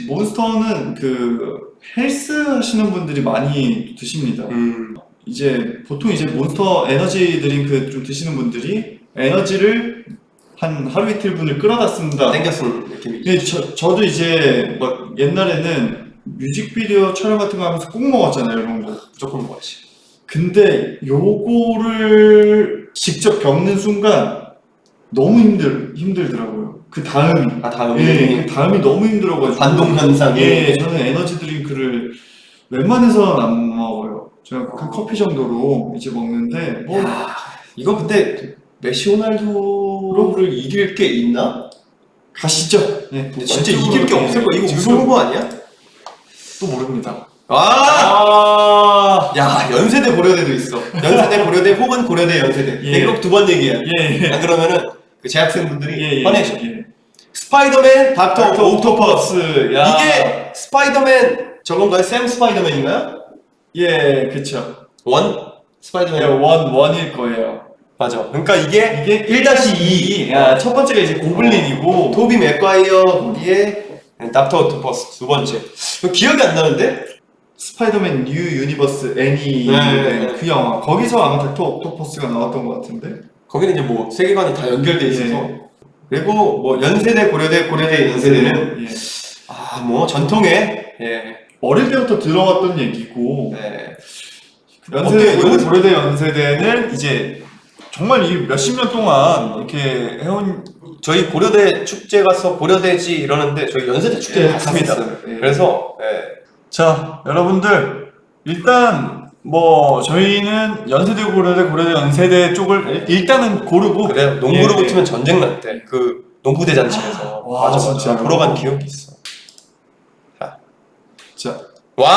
몬스터는 그 헬스 하시는 분들이 많이 드십니다. 이제 보통 이제 몬스터 에너지 드링크 좀 드시는 분들이 에너지를 한 하루 이틀 분을 끌어다 쓴다. 땡겨 쓰는 느낌이. 예, 저도 이제 막 옛날에는 뮤직비디오 촬영 같은 거 하면서 꼭 먹었잖아요, 이런 거. 무조건 먹어야지. 근데 요거를 직접 겪는 순간 너무 힘들더라고요. 그 다음이. 아 다음에 예, 그 다음이 너무 힘들어가지고. 반동 현상이. 예, 저는 에너지 드링크를 웬만해서는 안 먹어요. 제가 그 커피 정도로 이제 먹는데, 뭐, 야, 이거 근데 메시 호날두를 이길 게 있나? 가시죠. 예, 근데 진짜 이길 게 없을 거야. 이거 무슨 후보 아니야? 또 모릅니다. 야 연세대 고려대도 있어. 연세대 고려대 혹은 고려대 연세대. 예. 이거 두 번 얘기야. 예, 안 그러면은 그 재학생분들이 예. 화내셔. 예. 스파이더맨 닥터 옥토퍼스. 야. 이게 스파이더맨 저건가요? 샘 스파이더맨인가요? 예, 그쵸. 원 스파이더맨. 예, 원일 거예요. 맞아. 그러니까 이게 1-2. 야, 첫 번째가 이제 고블린이고, 토비 맥과이어 거기에 닥터 옥토퍼스 두 번째. 기억이 안 나는데? 스파이더맨 뉴 유니버스 애니 네. 그 영화. 거기서 아마 닥터 옥토퍼스가 나왔던 것 같은데. 거기는 이제 뭐 세계관이 다 연결돼 있어서. 예. 그리고 뭐 연세대 고려대 연세대는 예. 뭐 전통의 어릴 때부터 들어왔던 얘기고, 네. 연세대, 어때요? 고려대 연세대는 이제 정말 이 몇십 년 동안 이렇게 해온. 저희 고려대 축제 가서 고려대지 이러는데 저희 연세대 축제 갔습니다. 갔었어요. 예. 그래서 자, 여러분들, 일단 뭐 저희는 연세대, 고려대 연세대 쪽을 일단은 고르고. 그래 농구로 예, 붙으면 전쟁 났대. 그 농구 대잔치에서. 와, 맞아. 진짜로? 보러 간 기억이 있어. 자, 와!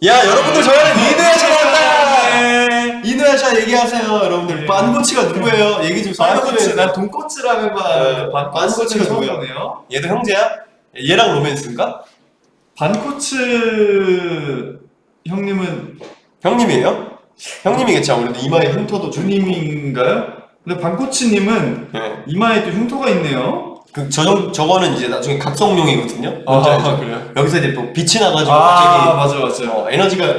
야 여러분들 저희는 이누야샤 나왔다! 이누야샤 얘기하세요 여러분들. 예. 반고치가 누구예요? 얘기 좀 반코츠, 설명해주세요. 난 돈코츠라는 거 아는데 반코츠가 누구야? 누구예요? 얘도 형제야? 얘랑 로맨스인가? 반코츠 형님은 형님이에요? 형님이겠지 아무래도 이마에 흉터도 좀. 주님인가요? 근데 반코츠님은 네. 이마에 또 흉터가 있네요. 저거는 이제 나중에 각성용이거든요. 아, 뭔지 알죠? 그래요? 여기서 이제 또 빛이 나가지고 맞아, 갑자기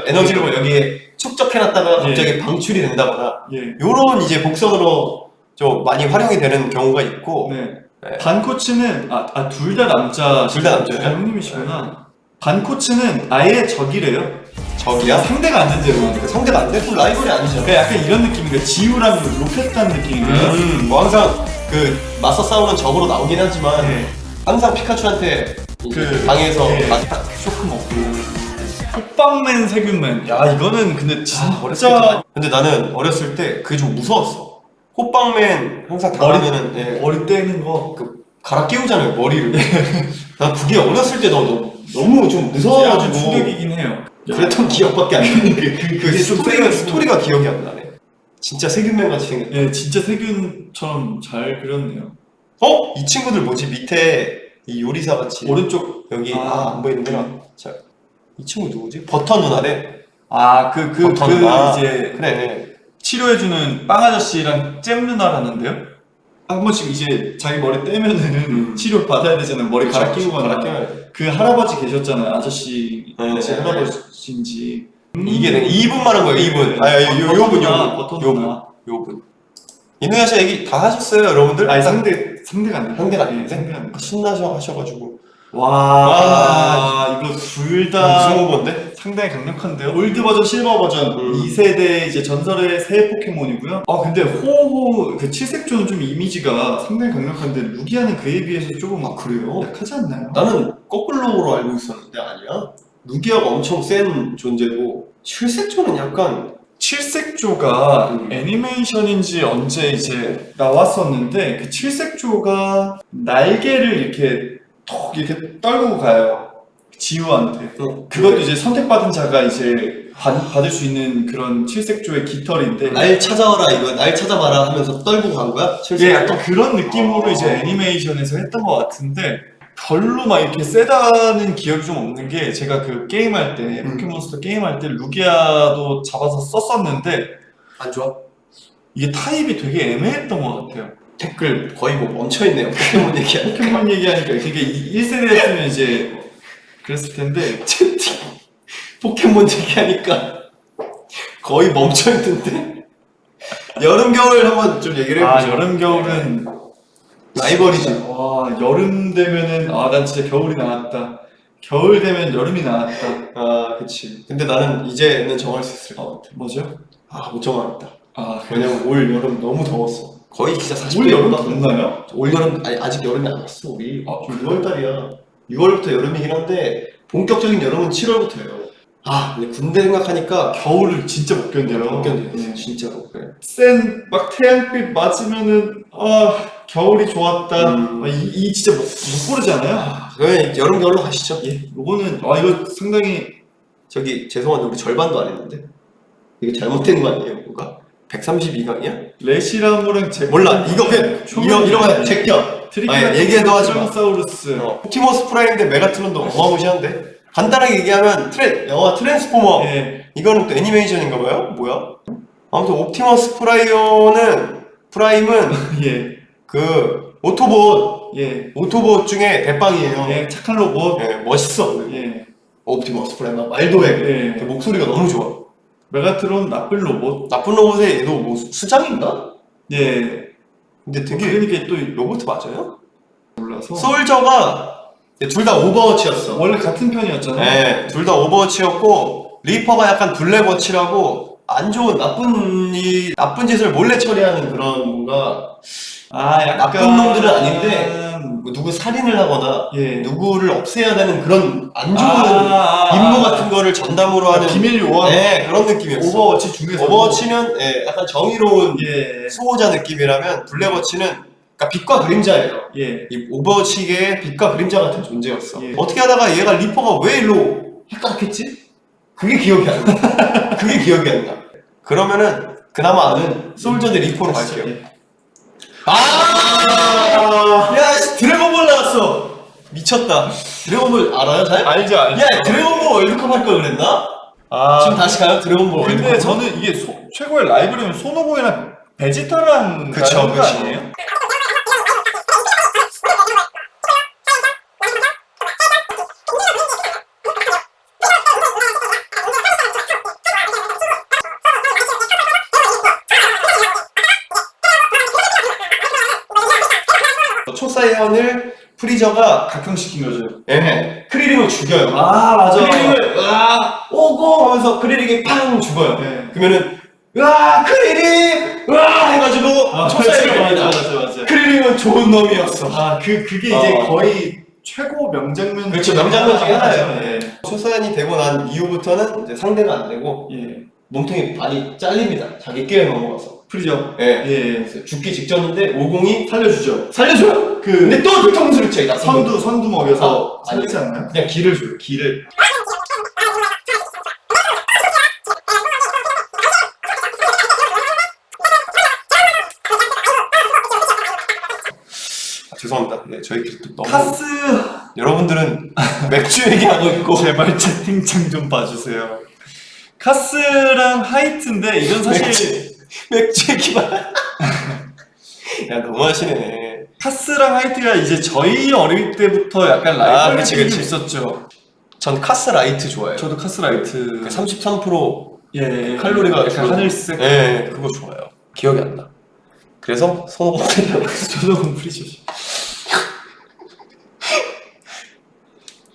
에너지를 뭐 여기에 축적해놨다가 갑자기 방출이 된다거나 예. 요런 이제 복선으로 좀 많이 활용이 되는 경우가 있고. 네. 네. 반코츠는 둘 다 남자. 둘다 남자예요? 형님이시구나. 반코츠는 아예 적이래요. 저기야? 상대가 안 된대요. 상대가 안 돼? 그럼 라이벌이 아니죠. 그러니까 약간 이런 느낌인가? 지우랑 로켓 단 느낌인가요? 뭐 항상 그 맞서 싸우는 적으로 나오긴 하지만 네. 항상 피카츄한테 그 방에서 네. 맞다. 쇼크 먹고. 호빵맨 세균맨. 야, 이거는 근데 어렸을 때 진짜 많이- 근데 나는 어렸을 때 그게 좀 무서웠어. 호빵맨 항상 당하면은 머리 떼는 거. 그 갈아 끼우잖아요, 머리를. 난 그게 어렸을 때 너무 좀 무서워가지고. 충격이긴 해요. 그랬던 기억밖에 안 나네. 그게 좀 스토리가 기억이 안 나네. 진짜 세균맨 같이 생겼다. 예, 진짜 세균처럼 잘 그렸네요. 이 친구들 뭐지? 밑에 이 요리사 같이. 오른쪽 여기, 안 보이는구나. 자, 이 친구 누구지? 버터 누나래. 버터 누나. 이제 그래. 치료해주는 빵 아저씨랑 잼 누나라는데요? 한 번씩 이제 자기 머리 떼면은 치료 받아야 되잖아요. 머리 갈아 끼우거나. 그 할아버지 계셨잖아요. 아저씨, 네. 할아버지인지. 이게 내가 2분만 한 거예요, 2분. 버터 누나. 요분. 이누야 씨 얘기 다 하셨어요, 여러분들? 아니, 상대가 안 돼. 상대가 안 돼? 상대가 안 돼. 신나셔 하셔가지고. 이거 둘 다 무슨 건데? 상당히 강력한데요. 골드 버전, 실버 버전 2세대 이제 전설의 새 포켓몬이고요. 근데 호호 그 칠색조는 좀 이미지가 상당히 강력한데 루기아는 그에 비해서 조금 그래요? 약하지 않나요? 나는 거꾸로로 알고 있었는데 아니야. 루기아가 엄청 센 존재고 칠색조는 약간 칠색조가 애니메이션인지 언제 이제 나왔었는데 그 칠색조가 날개를 이렇게 톡 이렇게 떨고 가요. 지우한테. 그것도 이제 선택받은 자가 이제 받을 수 있는 그런 칠색조의 깃털인데. 날 찾아와라 이거 날 찾아봐라 하면서 떨고 간 거야? 예, 약간 그런 느낌으로 이제 애니메이션에서 했던 것 같은데 별로 막 이렇게 세다는 기억이 좀 없는 게 제가 그 게임할 때 포켓몬스터 게임할 때 루기아도 잡아서 썼었는데 안 좋아? 이게 타입이 되게 애매했던 것 같아요. 댓글 거의 뭐 멈춰있네요. 포켓몬 얘기하니까. 포켓몬 얘기하니까 그게 1세대였으면 이제 그랬을 텐데 채팅 포켓몬 얘기하니까 거의 멈춰있던데. 여름 겨울 한번 좀 얘기를 해보죠. 여름 겨울은 라이벌이지. 와, 여름 되면은 난 진짜 겨울이 나왔다. 겨울 되면 여름이 나왔다. 그치. 근데 나는 이제는 정할 수 있을 것 같아. 뭐죠? 못 정하겠다. 그래요? 왜냐면 올 여름 너무 더웠어. 거의 진짜 40도 올 여름 덥나요? 올 여름 아직 여름이 안 왔어 우리. 지금 6월달이야. 6월부터 여름이긴 한데 본격적인 여름은 7월부터예요. 근데 군대 생각하니까 겨울을 진짜 못 견뎌요. 못 견뎌요. 네. 진짜로. 그래. 센 막 태양빛 맞으면은 겨울이 좋았다. 이 진짜 못 고르잖아요. 그러면 여름 겨울로 가시죠. 요거는 이거 상당히 저기 죄송한데 우리 절반도 안 했는데 이거 잘못된 거 아니에요? 뭔가 132강이야? 레시라무랑 몰라 이거 그냥 이런 거 제껴. 얘기해도 하지 마. 트리케라토사우루스. 옵티머스 프라임인데 메가트론도 어마무시한데 간단하게 얘기하면 영화 트랜스포머. 이거는 또 애니메이션인가 봐요? 뭐야? 아무튼 옵티머스 프라임은 그 오토봇 중에 대빵이에요. 착한 로봇. 멋있어. 옵티머스 프라임 말도 해. 그 목소리가 너무 좋아. 메가트론 나쁜 로봇. 나쁜 로봇에 얘도 뭐 수장인가? 근데 되게 그러니까 또 로봇 맞아요? 몰라서. 솔저가 둘 다 오버워치였어. 원래 같은 편이었잖아요. 둘 다 오버워치였고 리퍼가 약간 블랙워치라고 안 좋은 나쁜 짓을 몰래 처리하는 그런 뭔가 약간 나쁜 놈들은 아닌데 누구 살인을 하거나 누구를 없애야 되는 그런 안 좋은 임무 같은 거를 전담으로 하는 비밀 요원. 그런 느낌이었어. 오버워치 중에서 오버워치는 약간 정의로운 수호자 느낌이라면 블랙워치는 그러니까 빛과 그림자예요. 이 오버워치계의 빛과 그림자 같은 존재였어. 어떻게 하다가 얘가 리퍼가 왜 일로 헷갈렸겠지? 그게 기억이 안 나. 그게 기억이 안 나. 그러면은 그나마 아는 솔저 대 리퍼로 갈게요. 야, 드래곤볼 나왔어. 미쳤다. 드래곤볼 알아요, 잘? 알죠. 야, 드래곤볼 월드컵 할 걸 그랬나? 지금 다시 가요, 드래곤볼 월드컵. 근데 저는 이게 최고의 라이브러면 손오공이랑 베지터랑 그쵸. 아니에요? 초사이언을 프리저가 각성시킨 거죠. 크리링을 죽여요. 맞아. 크리링을 오고 하면서 크리링이 팡 죽어요. 그러면은 크리링 해가지고 초사이언이 맞아. 크리링은 좋은 놈이었어. 그게 이제 거의 최고 명장면. 그렇죠, 명장면 중에 하나예요. 초사이언이 되고 난 이후부터는 이제 상대가 안 되고 몸통이 많이 잘립니다. 자기 깨에 넘어가서. 프리죠. 예. 예. 죽기 직전인데 50이 살려주죠. 살려줘요. 그 근데 또 뒤통수를 쳐. 선두 먹여서 아니, 살리지 않나요? 그냥 기를 줘요. 기를. 죄송합니다. 네, 저희끼리 또 너무 카스 여러분들은 맥주 얘기하고 있고 제발 채팅창 좀 봐주세요. 카스랑 하이트인데 이건 사실 맥주 얘기만. 야 너무하시네. 카스랑 하이트가 이제 저희 어릴 때부터 약간 라이벌이 그치, 그치. 있었죠. 전 카스 라이트 좋아해요. 저도 카스 라이트. 그 33% 예, 칼로리가 약간 줄어든- 하늘색. 예, 그거 좋아요. 기억이 안 나. 그래서 손오공이라고 저도 공프리죠.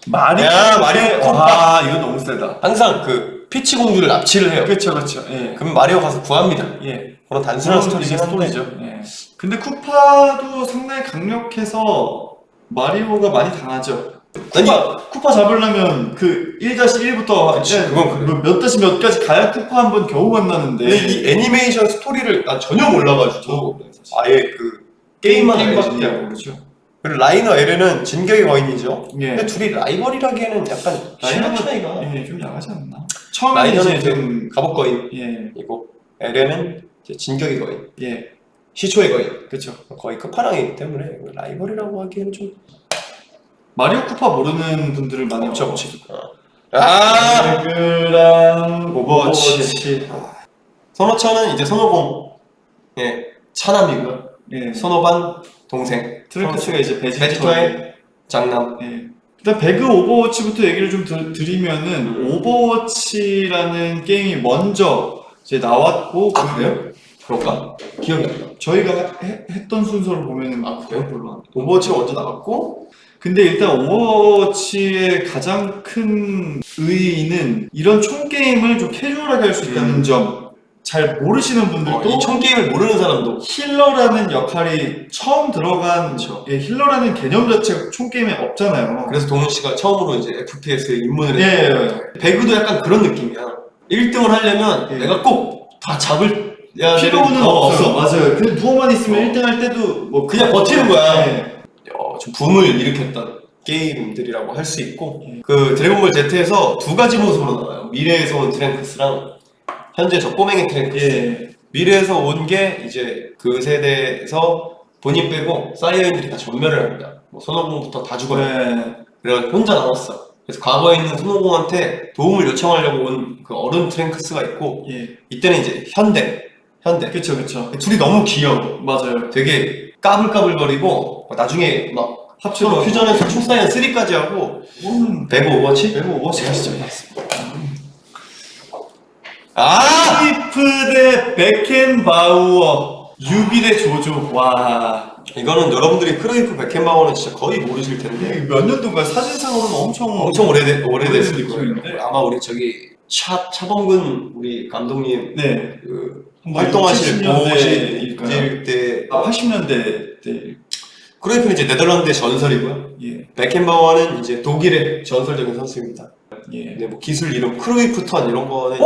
마리오. 야, 마리오 쿠파. 와 이거 너무 세다. 항상 그 피치 공주를 납치를 해요. 그렇죠, 그렇죠. 예. 그러면 마리오 가서 구합니다. 예. 그런 단순한 이게 스토리긴 한데 스토리죠. 예. 근데 쿠파도 상당히 강력해서 마리오가 많이 당하죠. 아니, 쿠파 잡으려면 그 1-1부터 그치, 그건 그래. 몇 다시 몇까지 가야 쿠파 한 번 겨우 만나는데 근데 이 애니메이션 스토리를 난 전혀 몰라가지고 아예 그 게임만 게임밖에 알지. 안 모르죠. 그리고 라이너 에렌은 진격의 거인이죠. 예. 근데 둘이 라이벌이라기에는 약간 실력 차이가. 예, 좀 야하지 않나? 처음에는 라이너는 이제 좀 갑옷 거인이고 예, 에렌은 이제 진격의 거인, 예, 시초의 거인. 그렇죠. 거의 끝판왕이기 때문에 라이벌이라고 하기에는 좀 마리오 쿠파 모르는 분들을 많이 없죠. 없죠. 아 배그랑 오버워치. 손오천은 이제 손오공, 예, 차남이고요. 예, 손오반 동생. 트레크스가 이제 베지터의 베지터의 장남. 예. 일단 배그 오버워치부터 얘기를 좀 드리면은 오버워치라는 게임이 먼저 이제 나왔고 아 그래요? 그럴까? 기억이 안 나. 저희가 했던 순서를 보면은 아, 그래요? 별로 안. 오버워치가 먼저 나왔고 근데 일단 오버워치의 가장 큰 의의는 이런 총 게임을 좀 캐주얼하게 할 수 있다는 점. 잘 모르시는 분들도 이 총 게임을 모르는 사람도 힐러라는 역할이 처음 들어간 예, 힐러라는 개념 자체가 총 게임에 없잖아요. 그래서 동훈 씨가 처음으로 이제 FPS에 입문을 예, 했어요. 배그도 약간 그런 느낌이야. 1등을 하려면 예. 내가 꼭 다 잡을 필요는 없어. 없어. 맞아요. 근데 누워만 있으면 어. 1등 할 때도 뭐 그냥 버티는 거야. 예. 좀 붐을 일으켰던 게임들이라고 할 수 있고 예. 그 드래곤볼 Z에서 두 가지 모습으로 나와요. 미래에서 온 트랭크스랑 현재 저 꼬맹이 트랭크스. 예. 미래에서 온 게 이제 그 세대에서 본인 빼고 사이어인들이 다 전멸을 합니다. 뭐 손오공부터 다 죽어요. 네. 그래서 혼자 남았어. 그래서 과거에 있는 손오공한테 도움을 요청하려고 온 그 어른 트랭크스가 있고 예. 이때는 이제 현대. 그쵸, 그쵸. 둘이 너무 귀여워. 맞아요. 되게 까불까불거리고 나중에 막 합쳐서 퓨전에서 총사이언 3까지 하고 배그 오버워치? 배그 오버워치 가시죠. 아! 스위프 대 베켄바우어, 유비 대 조조. 와. 이거는 여러분들이 크루이프 베켄바워는 진짜 거의 모르실 텐데 이게 몇 년도인가 사진상으로는 엄청 오래됐을 느낌인데? 거예요. 아마 우리 저기 차범근 우리 감독님 네. 그 뭐 활동하실 70년대일까요? 보실 때 80년대 때. 크루이프는 이제 네덜란드의 전설이고요. 예. 베켄바워는 이제 독일의 전설적인 선수입니다. 예. 근데 뭐 기술 이름 크루이프턴 이런 거는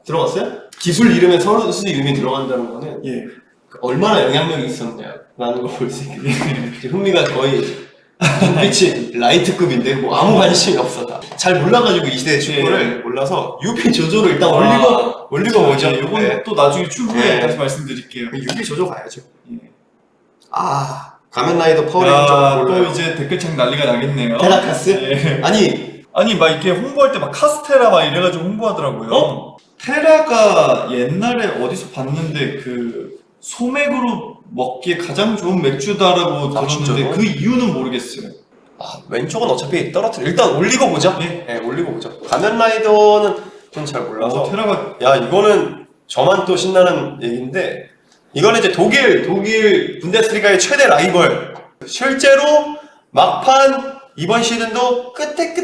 들어갔어요? 기술 이름에 선수 이름이 들어간다는 거는 예. 얼마나 영향력이 있었냐라는 걸 볼 수 있게 흥미가 거의 눈빛이 라이트급인데 뭐 아무 관심이 없어 다. 잘 몰라가지고 이 시대의 축구를 몰라서 유비 조조를 일단 올리고 보죠. 요건 네. 또 나중에 추후에 네. 다시 말씀드릴게요. 유비 조조 가야죠. 예. 아 가면라이더 야, 파워레인저 또 이제 댓글창 난리가 나겠네요. 테라카스? 예. 아니 막 이렇게 홍보할 때 막 카스테라 막 이래가지고 홍보하더라고요. 어? 테라가 옛날에 어디서 봤는데 그 소맥으로 먹기에 가장 좋은 맥주다라고 들었는데 진짜요? 그 이유는 모르겠어요. 왼쪽은 어차피 떨어뜨려 일단 올리고 보자. 예. 올리고 보자. 가면라이더는 좀 잘 몰라서 테라가 야 이거는 저만 또 신나는 얘기인데 이거는 이제 독일 분데스리가의 최대 라이벌 실제로 막판 이번 시즌도 끝에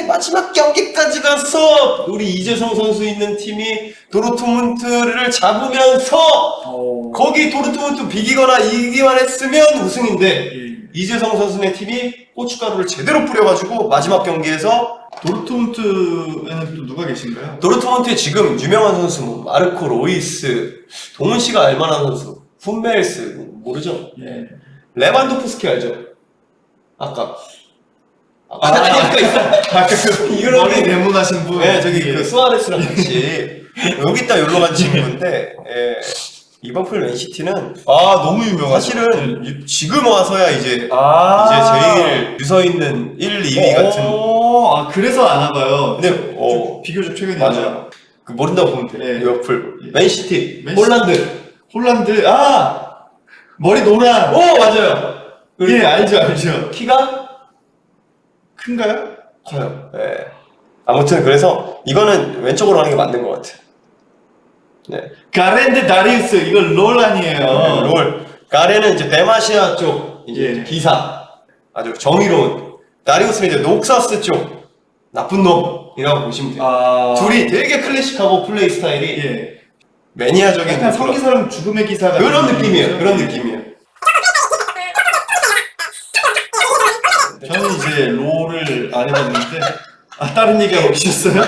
마지막 경기까지 가서 우리 이재성 선수 있는 팀이 도르트문트를 잡으면서 거기 도르트문트 비기거나 이기만 했으면 우승인데 예. 이재성 선수의 팀이 고춧가루를 제대로 뿌려가지고 마지막 경기에서 도르트문트에는 또 누가 계신가요? 도르트문트에 지금 유명한 선수 뭐 마르코 로이스, 동훈 씨가 알만한 선수, 훈멜스 모르죠? 예. 레반도프스키 알죠? 아까 이걸 머리 네모나신 분. 네, 저기 예. 그 수아레스랑 같이 여기 있다 여기로 간 친구인데 예. 리버풀 맨시티는 너무 유명하죠. 사실은 지금 와서야 이제 제일 유서 있는 1, 2위 같은. 그래서 아나 봐요. 근데 비교적 최근이죠. 맞아요. 그 모른다고 보면 돼. 예. 리버풀, 예. 맨시티, 맨시티. 홀란드. 머리 노란. 맞아요. 예, 알죠. 키가 큰가요? 커요. 예. 아무튼 그래서 이거는 왼쪽으로 하는 게 맞는 것 같아. 네. 가렌드 다리우스. 이거 롤 아니에요. 롤. 가레는 이제 대마시아 쪽 이제 예. 기사, 아주 정의로운. 다리우스는 이제 녹사스 쪽 나쁜 놈이라고 보시면 돼요. 둘이 되게 클래식하고 플레이 스타일이 예. 매니아적인 약간 그런- 성기사랑 죽음의 기사 같은 그런 느낌이에요. 느낌이죠? 그런 느낌이에요. 저는 이제 롤을 안 해봤는데 다른 얘기하고 계셨어요?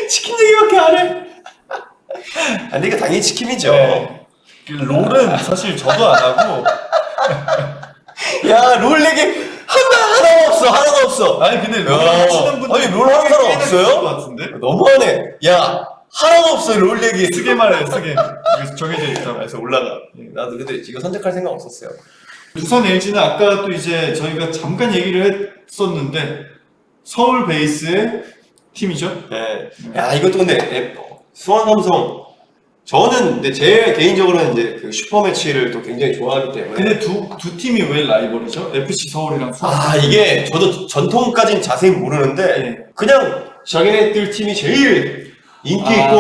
치킨 얘기밖에 안 해. 근데 이게 당연히 치킨이죠. 네. 롤은 사실 저도 안 하고 야, 롤 얘기 하나도 없어. 아니 근데 롤 하시는 분들 아니, 롤 하는 사람 없어요? 것 같은데? 너무하네. 야, 하나도 없어요. 롤 얘기. 쓰게 말해요 쓰게. 이거 정해져 있다고. 그래서 올라가. 나도 근데 이거 선택할 생각 없었어요. 두산 LG는 아까 또 이제 저희가 잠깐 얘기를 했었는데 서울 베이스의 팀이죠? 네. 야, 이것도 근데 수원 삼성. 저는 근데 제 개인적으로는 이제 그 슈퍼매치를 또 굉장히 좋아하기 때문에. 근데 두 팀이 왜 라이벌이죠? FC 서울이랑 수원. 이게 저도 전통까지는 자세히 모르는데 예. 그냥 자기네들 팀이 제일 인기 있고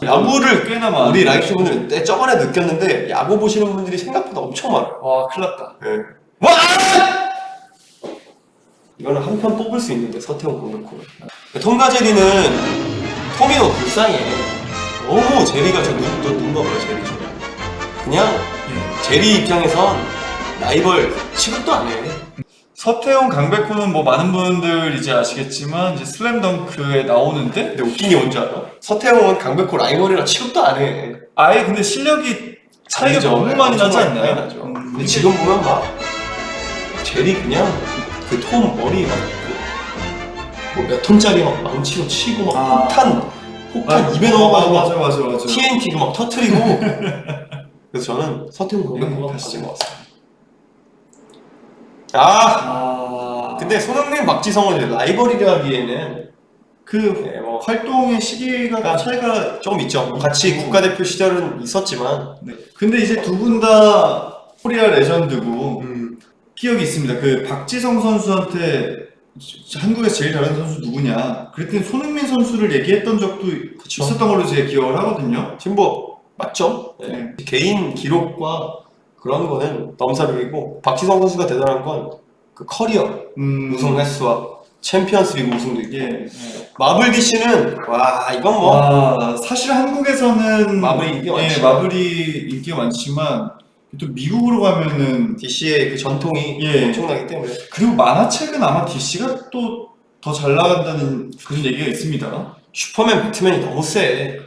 야구를 꽤나 많아. 우리 라이브 분들은 때 저번에 느꼈는데 야구 보시는 분들이 생각보다 엄청 많아요. 와 큰일났다. 예. 와! 이거는 한 편 뽑을 수 있는데 서태웅 공격코. 통가제리는 토미노 불쌍해. 너무 제리가 눈 봐봐요 제리 좀. 그냥 제리 입장에선 라이벌 취급도 안 해. 서태웅 강백호는 뭐 많은 분들 이제 아시겠지만 이제 슬램덩크에 나오는데 근데 웃긴 게 뭔지 알아? 서태웅은 강백호 라이벌이라 취급도 안 해. 아예 근데 실력이 차이가 아니죠. 너무 많이 나지 엄청 않나요? 많이 나죠. 근데 지금 보면 막 제리 그냥 그 톰 머리 막뭐몇 톤짜리 막 망치로 치고 막 폭탄 입에 넣어가지고 맞아. TNT 그 막 터트리고. 그래서 저는 서태웅 강백호가 가시죠. 가진 것 같습니다. 근데 손흥민 박지성은 이제 라이벌이라 그 네, 뭐 활동의 시기가 차이가 조금 있죠. 같이 국가대표 시절은 있었지만. 네. 근데 이제 두 분 다 코리아 레전드고 기억이 있습니다. 그 박지성 선수한테 한국에서 제일 잘하는 선수 누구냐 그랬더니 손흥민 선수를 얘기했던 적도 있었던 걸로 제가 기억을 하거든요. 지금 뭐 맞죠? 네. 개인 기록과 그런 거는 넘사벽이고 박지성 선수가 대단한 건 그 커리어 우승 횟수와 챔피언스리그 우승도 있고. 예. 마블 DC는 와 이건 뭐 와, 사실 한국에서는 마블이 인기가 많죠. 마블이 인기가 많지만 또 미국으로 가면은 DC의 그 전통이 예. 엄청나기 때문에. 그리고 만화책은 아마 DC가 또 더 잘 나간다는 그런 얘기가 있습니다. 슈퍼맨, 배트맨이 너무 세.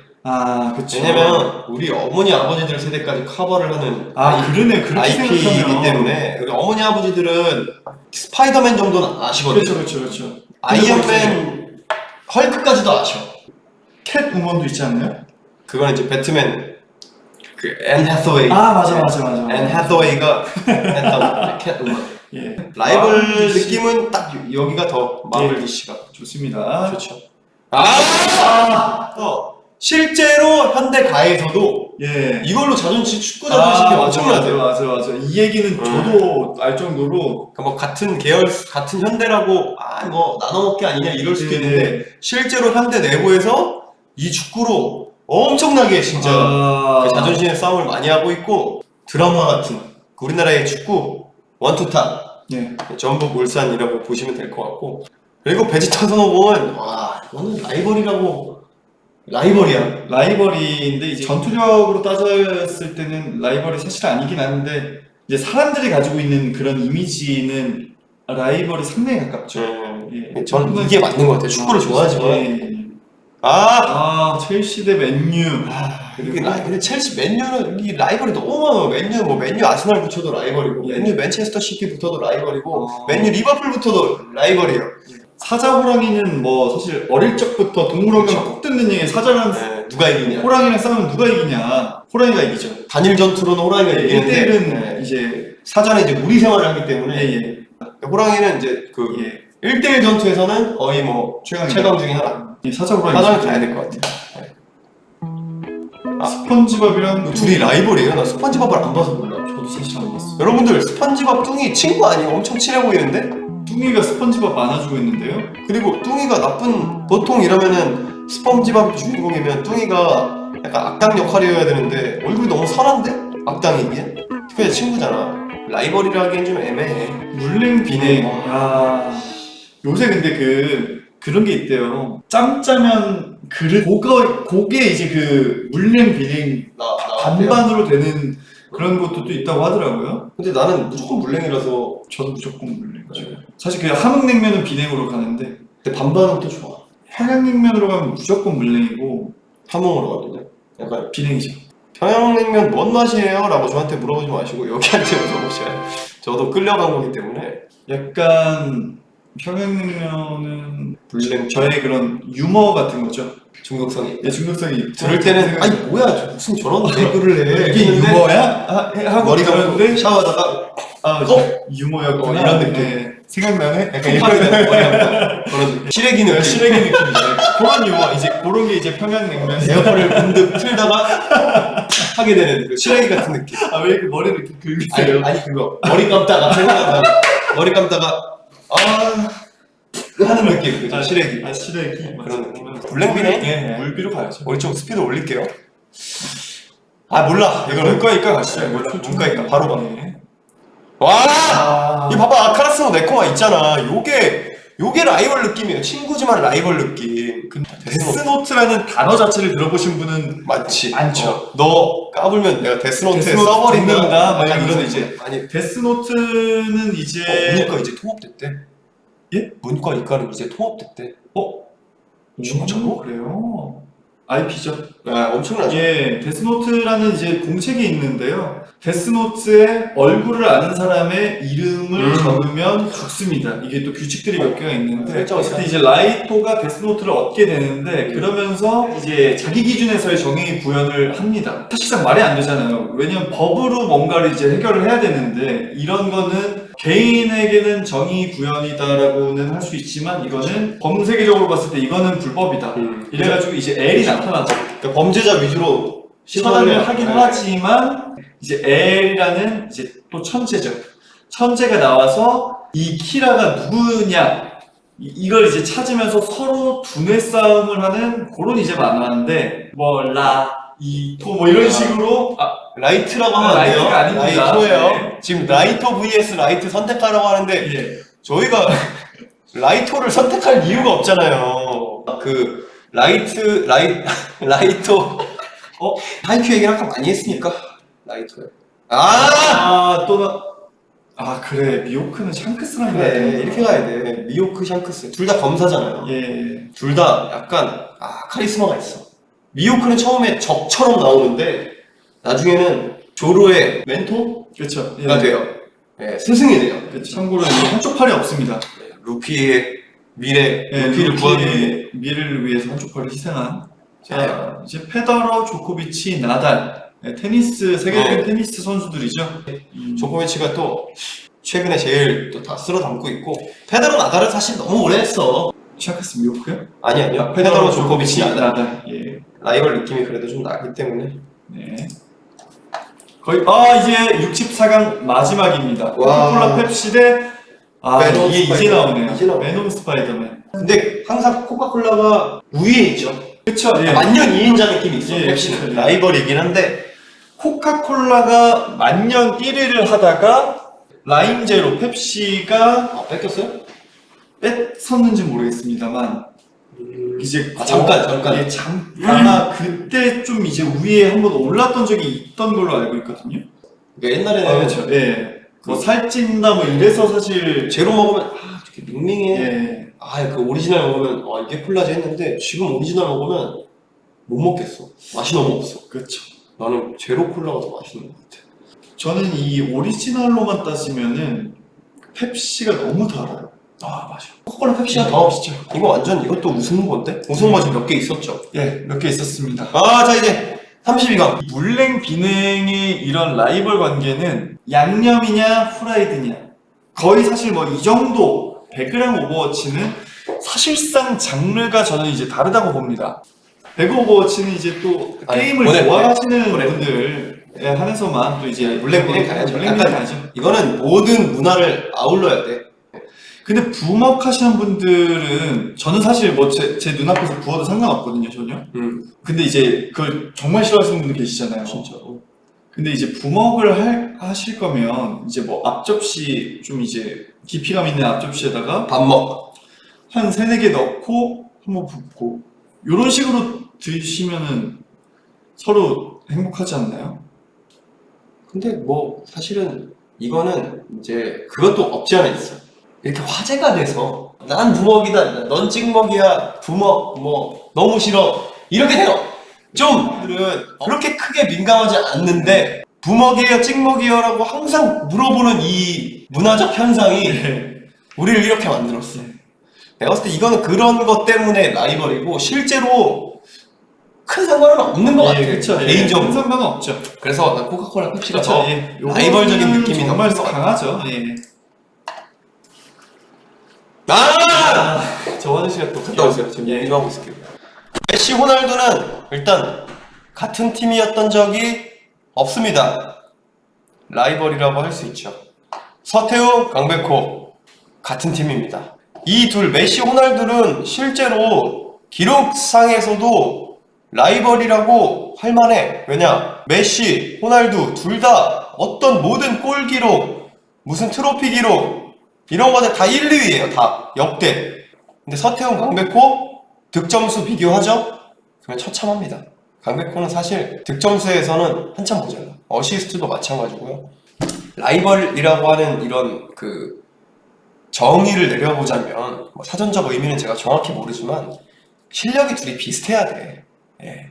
그쵸. 왜냐면 우리 어머니 아버지들 세대까지 커버를 하는 그러네. 그렇게 IP이기 생각하면. 때문에 우리 어머니 아버지들은 스파이더맨 정도는 아시거든요. 그렇죠. 아이언맨, 헐크까지도 아셔. 캣 우먼도 있지 않나요? 그거는 이제 배트맨 그 앤 해서웨이. 맞아. 앤 해서웨이가 했던 캣우먼. 예. 라이벌 느낌은 딱 여기가 더 마블 DC가 좋습니다. 좋죠. 실제로 현대가에서도 예. 이걸로 자존심 축구 자존심이 엄청나대요. 맞아. 이 얘기는 저도 알 정도로 그러니까 뭐 같은 계열, 같은 현대라고 뭐 나눠 먹기 아니냐 이럴 수도 있는데 실제로 현대 내부에서 이 축구로 엄청나게 진짜 그 자존심의 싸움을 많이 하고 있고 드라마 같은 우리나라의 축구 원투탑 예. 전북 울산이라고 보시면 될 것 같고 그리고 베지터 선호공은 와 이거는 라이벌이야. 라이벌인데 이제 전투력으로 따졌을 때는 라이벌이 사실 아니긴 한데 이제 사람들이 가지고 있는 그런 이미지는 라이벌이 상당히 가깝죠. 예. 저는 이게 맞는 것 같아요. 축구를 좋아하지만. 예. 첼시 첼시 대 맨유. 근데 첼시 맨유는 이 라이벌이 너무 많아요. 맨유 아스날 붙여도 라이벌이고, 맨유 맨체스터 시티 붙어도 라이벌이고, 맨유 리버풀 붙어도 라이벌이에요. 사자 호랑이는 뭐 사실 어릴 적부터 동물원경 꼭 듣는 얘기 사자랑 누가 이기냐? 호랑이랑 싸우면 누가 이기냐? 호랑이가 이기죠. 단일 전투로는 호랑이가 이기는데 1대1은 이제 사자는 이제 무리 생활을 하기 때문에 예. 호랑이는 이제 예. 1대1 전투에서는 거의 뭐 최강 중에 하나. 사자 호랑이 사자는 가야 될 것 같아요. 스펀지밥이랑 둘이 라이벌이에요. 나 스펀지밥을 안 봐서 몰라. 저도 사실 안 봤어요. 여러분들 스펀지밥 뚱이 친구 아니에요? 엄청 친해 보이는데? 뚱이가 스펀지밥 안아주고 있는데요. 그리고 뚱이가 보통 이러면은 스펀지밥이 주인공이면 뚱이가 약간 악당 역할이어야 되는데 얼굴이 너무 선한데? 악당이기에? 그냥 친구잖아. 라이벌이라 하기엔 좀 애매해. 물냉 비냉. 요새 근데 그런 게 있대요. 짬짜면 그릇 그게 이제 그 물냉 비냉 반반으로 되는 그런 것도 또 있다고 하더라고요. 근데 나는 무조건 물냉이라서. 저도 무조건 물냉이죠. 사실 그 함흥냉면은 비냉으로 가는데 근데 반반은 또 좋아. 평양냉면으로 가면 무조건 물냉이고 함흥으로 가거든요. 약간 비냉이죠. 평양냉면 뭔 맛이에요? 라고 저한테 물어보지 마시고 여기한테 물어보셔요. 저도 끌려간 거기 때문에. 약간 평양냉면은 물냉 저의 그런 유머 같은 거죠. 중독성이. 예, 중독성이 있고. 들을 때는 아니 뭐야 무슨 저런 개그를 해. 이게 했는데 유머야? 하고 머리 들었는데 감고 샤워하다가 유머였구나. 이런 느낌. 네. 생각나네? 약간 그런 시래기 느낌. 시래기 느낌이죠. 그런 유머, 이제 그런 게 이제 평양냉면. 에어컨을 문득 틀다가 하게 되는 그 시래기 같은 느낌. 왜 이렇게 머리를 이렇게 긁으세요? 아니 그거 머리 감다가 생각나면 머리 감다가 하는 느낌. 그죠? 시래기. 시래기. 그런 느낌. 물냉비네? 네, 물비로 가야죠. 우리 좀 스피드 올릴게요. 몰라. 이거는 문과이과 가시죠. 문과이과 바로 가. 네. 와! 이 봐봐, 아카라스노 네코마 있잖아. 요게 라이벌 느낌이에요. 친구지만 라이벌 느낌. 데스노트라는 단어 자체를 들어보신 분은 많지. 많죠. 너 까불면 내가 데스노트에 데스노트 써버린다. 막 약간 이런 이런 이제. 아니, 데스노트는 이제 문과 이제 통합됐대. 예? 문과 이과는 이제 통합됐대. 진짜로? 그래요? IP죠. 엄청나죠. 예, 데스노트라는 이제 공책이 있는데요. 데스노트에 얼굴을 아는 사람의 이름을 적으면 죽습니다. 이게 또 규칙들이 몇 개가 있는데, 설정이다. 이제 라이토가 데스노트를 얻게 되는데, 그러면서 이제 자기 기준에서의 정의 구현을 합니다. 사실상 말이 안 되잖아요. 왜냐면 법으로 뭔가를 이제 해결을 해야 되는데, 이런 거는 개인에게는 정의 구현이다라고는 할 수 있지만, 이거는 범세계적으로 봤을 때 이거는 불법이다. 이래가지고 이제 L이 나타나죠. 그러니까 범죄자 위주로 처단을 하긴 하지만 이제 L이라는 이제 또 천재죠. 천재가 나와서 이 키라가 누구냐 이걸 이제 찾으면서 서로 두뇌 싸움을 하는 그런 이제 만화인데 뭐 이토 뭐 이런 식으로 라이트라고 하면 안 돼요. 라이트가 아닙니다. 라이토예요. 네. 지금 라이토 vs 라이트 선택하라고 하는데 예. 저희가 라이토를 선택할 이유가 없잖아요. 그 라이토 하이큐 얘기를 아까 많이 했으니까 라이토요. 그래 미호크는 샹크스랑 그래, 가야 되는 이렇게 가야 돼. 미호크 샹크스 둘 다 검사잖아요. 예. 둘 다 약간 카리스마가 있어. 미호크는 처음에 적처럼 나오는데 나중에는 조로의 멘토가 그렇죠. 돼요. 네, 스승이 돼요. 참고로 한쪽 팔이 없습니다. 루피의 미래, 네, 루피를 구하기 위해. 루키의 미래를 위해서 한쪽 팔을 희생한. 자, 이제 페더러, 조코비치, 나달. 네, 세계적인 테니스 선수들이죠. 조코비치가 또 최근에 제일 또 다 쓸어 담고 있고 페더러 나달은 사실 너무 오래 했어. 시작했으면 미호크요? 아니요. 페더러, 조코비치, 나달. 예. 라이벌 느낌이 그래도 좀 나기 때문에. 네. 거의 이제 64강 마지막입니다. 와. 코카콜라 펩시 대 베놈 이게 이제 스파이더맨. 나오네요. 이제 나오네. 베놈 스파이더맨. 근데 항상 코카콜라가 우위에 있죠. 그쵸. 예. 만년 2인자 느낌이 있어. 예, 펩시는 그쵸, 예. 라이벌이긴 한데 코카콜라가 만년 1위를 하다가 라임제로 펩시가 뺏겼어요? 뺐었는지 모르겠습니다만 이제 잠깐. 예, 아마 그때 좀 이제 위에 한번 올랐던 적이 있던 걸로 알고 있거든요. 그러니까 옛날에는 그렇죠. 예. 뭐 살찐다 뭐 이래서 사실 제로 먹으면 이렇게 밍밍해. 예. 그 오리지널 먹으면 이게 콜라지 했는데 지금 오리지널 먹으면 못 먹겠어. 맛이 너무 없어. 그렇죠. 나는 제로 콜라가 더 맛있는 것 같아. 저는 이 오리지널로만 따지면은 펩시가 너무 달아요. 맞아. 코카콜라 펩시가 더 맛있죠. 이거 완전 이것도 우승 후보인데? 우승 후보 지금 몇 개 있었죠? 예, 몇 개 있었습니다. 자 이제 32강. 물냉 비냉의 이런 라이벌 관계는 양념이냐 후라이드냐 거의 사실 뭐 이 정도 배그랑 오버워치는 사실상 장르가 저는 이제 다르다고 봅니다. 배그 오버워치는 이제 또 게임을 좋아하시는 분들에 한해서만 또 이제 물냉 비냉 가야죠. 물냉 비냉 가야죠. 이거는 모든 문화를 아울러야 돼. 근데 부먹 하시는 분들은 저는 사실 뭐 제 눈앞에서 부어도 상관없거든요 전혀. 근데 이제 그걸 정말 싫어하시는 분들 계시잖아요. 진짜. 근데 이제 부먹을 하실 거면 이제 뭐 앞접시 좀 이제 깊이감 있는 앞접시에다가 밥 먹. 한 3-4개 넣고 한번 붓고 이런 식으로 드시면은 서로 행복하지 않나요? 근데 뭐 사실은 이거는 이제 그것도 없지 않아 있어. 이렇게 화제가 돼서 난 부먹이다, 넌 찍먹이야, 부먹 뭐 너무 싫어 이렇게 돼요. 좀 들은 그렇게 크게 민감하지 않는데 부먹이에요, 찍먹이에요라고 항상 물어보는 이 문화적 현상이 우리를 이렇게 만들었어. 내가 봤을 때 이거는 그런 것 때문에 라이벌이고 실제로 큰 상관은 없는 것 같아. 그쵸, 개인적으로. 큰 상관은 없죠. 그래서 난 코카콜라 펩시가 그쵸, 더 라이벌적인 요거는 느낌이 정말 나서 강하죠. 예. 저 화장실에 또 갔다 오세요. 지금 예. 이거 하고 있을게요. 메시, 호날두는 일단 같은 팀이었던 적이 없습니다. 라이벌이라고 할 수 있죠. 서태웅, 강백호 같은 팀입니다. 이 둘 메시, 호날두는 실제로 기록상에서도 라이벌이라고 할 만해. 왜냐? 메시, 호날두 둘 다 어떤 모든 골 기록, 무슨 트로피 기록 이런 거는 다 1, 2위예요. 다 역대. 근데 서태웅, 강백호 득점수 비교하죠? 그러면 처참합니다. 강백호는 사실 득점수에서는 한참 모자라. 어시스트도 마찬가지고요. 라이벌이라고 하는 이런 그 정의를 내려보자면 뭐 사전적 의미는 제가 정확히 모르지만 실력이 둘이 비슷해야 돼. 예.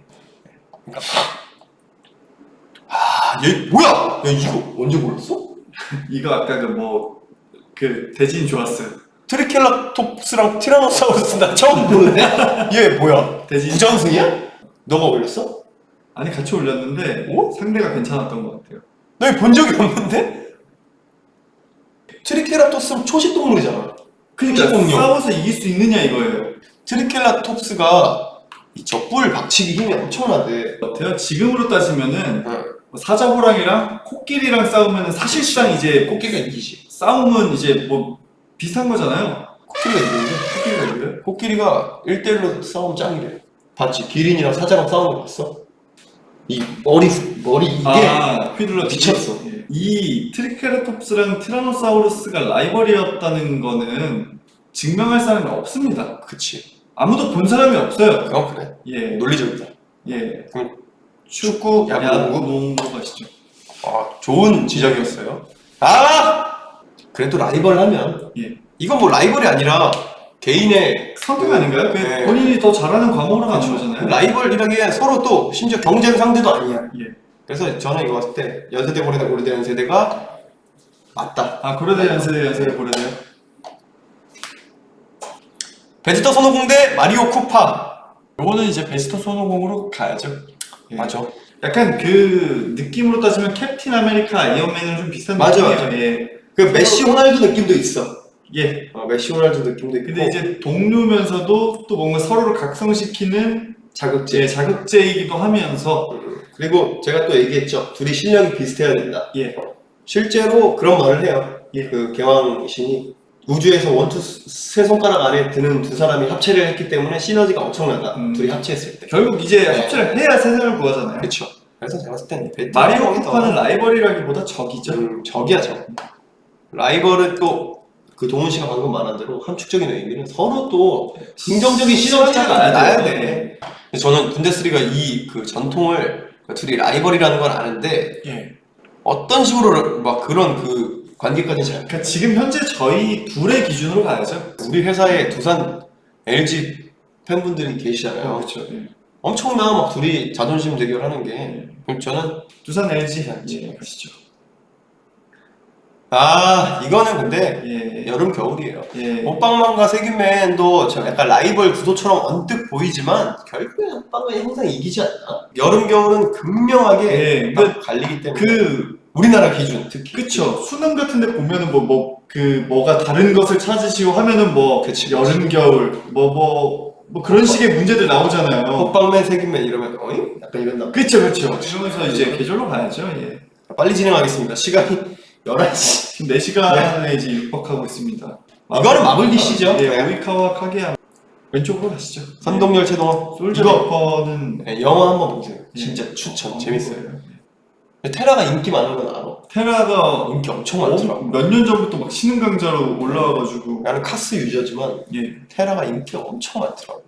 그러니까 얘 뭐야? 야 이거 언제 골랐어? 이거 아까 그 대진 좋았어요. 트리켈라톱스랑 티라노사우루스 나 처음 보는데? 얘 뭐야? 대진. 부전승이야? 너가 올렸어? 아니 같이 올렸는데 상대가 괜찮았던 것 같아요. 너 본 적이 없는데? 트리켈라톱스는 초식 동물이잖아. 그러니까 공룡. 싸워서 이길 수 있느냐 이거예요. 트리켈라톱스가 저 뿔 박치기 힘이 엄청나대. 같아요. 지금으로 따지면은 응. 뭐 사자호랑이랑 코끼리랑 싸우면은 사실상 이제 코끼리가 이기지. 싸움은 이제 뭐 비슷한 거잖아요. 코끼리가 이기는데? 코끼리가 이겨요? 코끼리가 1대1로 싸우면 짱이래. 봤지? 기린이랑 사자랑 싸우는 거 봤어? 이 머리 이게 휘둘러 미쳤어. 예. 이 트리케라톱스랑 티라노사우루스가 라이벌이었다는 거는 증명할 사람이 없습니다. 그치. 아무도 본 사람이 없어요. 그건 그래. 예, 논리적이다. 예. 그럼 축구, 야구, 야구, 농구 가시죠. 좋은 지적이었어요. 그래도 라이벌 하면 예. 이건 뭐 라이벌이 아니라 개인의 선택 아닌가요? 그 네. 본인이 더 잘하는 과목으로 가는 거잖아요. 라이벌이라기엔 서로 또 심지어 경쟁 상대도 아니야. 예. 그래서 저는 이거 봤을 때 연세대 고려대 고려대 연세대가 맞다. 고려대 연세대 고려대요? 베지터 손오공 대 마리오 쿠파. 요거는 이제 베스터 손오공으로 가야죠. 예. 맞아. 약간 그 느낌으로 따지면 캡틴 아메리카 아이언맨이랑 좀 비슷한 맞아, 느낌이에요. 맞아. 예. 그 메시 호날두 느낌도 있어. 예. 메시 호날두 느낌도 있고. 근데 이제 동료면서도 또 뭔가 서로를 각성시키는 자극제이기도 하면서 그리고 제가 또 얘기했죠. 둘이 실력이 비슷해야 된다. 예. 실제로 그런 말을 해요. 예. 그 개왕신이 우주에서 원투 세 손가락 안에 드는 두 사람이 합체를 했기 때문에 시너지가 엄청나다. 둘이 합체했을 때. 결국 이제 네. 합체를 해야 세상을 구하잖아요. 그렇죠. 그래서 제가 봤을 땐 마리오 쿠파는 라이벌이라기보다 적이죠. 적이야 적. 라이벌은 또 그 동훈 씨가 방금 말한 대로 함축적인 의미는 서로 또 긍정적인 시너지가 나야 돼. 저는 분데스리가 이 그 전통을 둘이 라이벌이라는 건 아는데 예. 어떤 식으로 막 그런 그 관계까지 잘. 그러니까 지금 현재 저희 둘의 기준으로 가야죠. 우리 회사에 두산 LG 팬분들이 계시잖아요. 그렇죠. 예. 엄청나 막 둘이 자존심 대결하는 게. 그럼 저는 두산 LG 예. 가시죠. 이거는 근데 예. 여름 겨울이에요. 예. 호빵만과 세균맨도 저 약간 라이벌 구도처럼 언뜻 보이지만 결국에 호빵맨이 항상 이기지 않나? 여름 겨울은 극명하게 예. 딱 갈리기 때문에 그 우리나라 기준 특히. 그쵸. 수능 같은데 보면은 뭐가 다른 것을 찾으시고 하면은 뭐 그치. 여름 겨울 뭐 그런 식의 문제들 나오잖아요. 호빵맨 세균맨 이러면 어잉? 약간 이런 나. 그쵸. 이러면서 이제 계절로 가야죠. 예. 빨리 진행하겠습니다. 시간이 11시. 지금 4시간에 이제 육박하고 있습니다. 이거는 마블디시죠? 예, 네. 오이카와 카게야. 왼쪽으로 가시죠. 선동열 최동원. 솔저 이거 버퍼는 네, 영화 한번 보세요. 예. 진짜 추천. 재밌어요. 테라가 인기 많은 건 알아. 테라가 인기 엄청 많더라고. 몇 년 전부터 막 신흥강자로 올라와가지고 나는 카스 유저지만 예. 테라가 인기가 엄청 많더라고.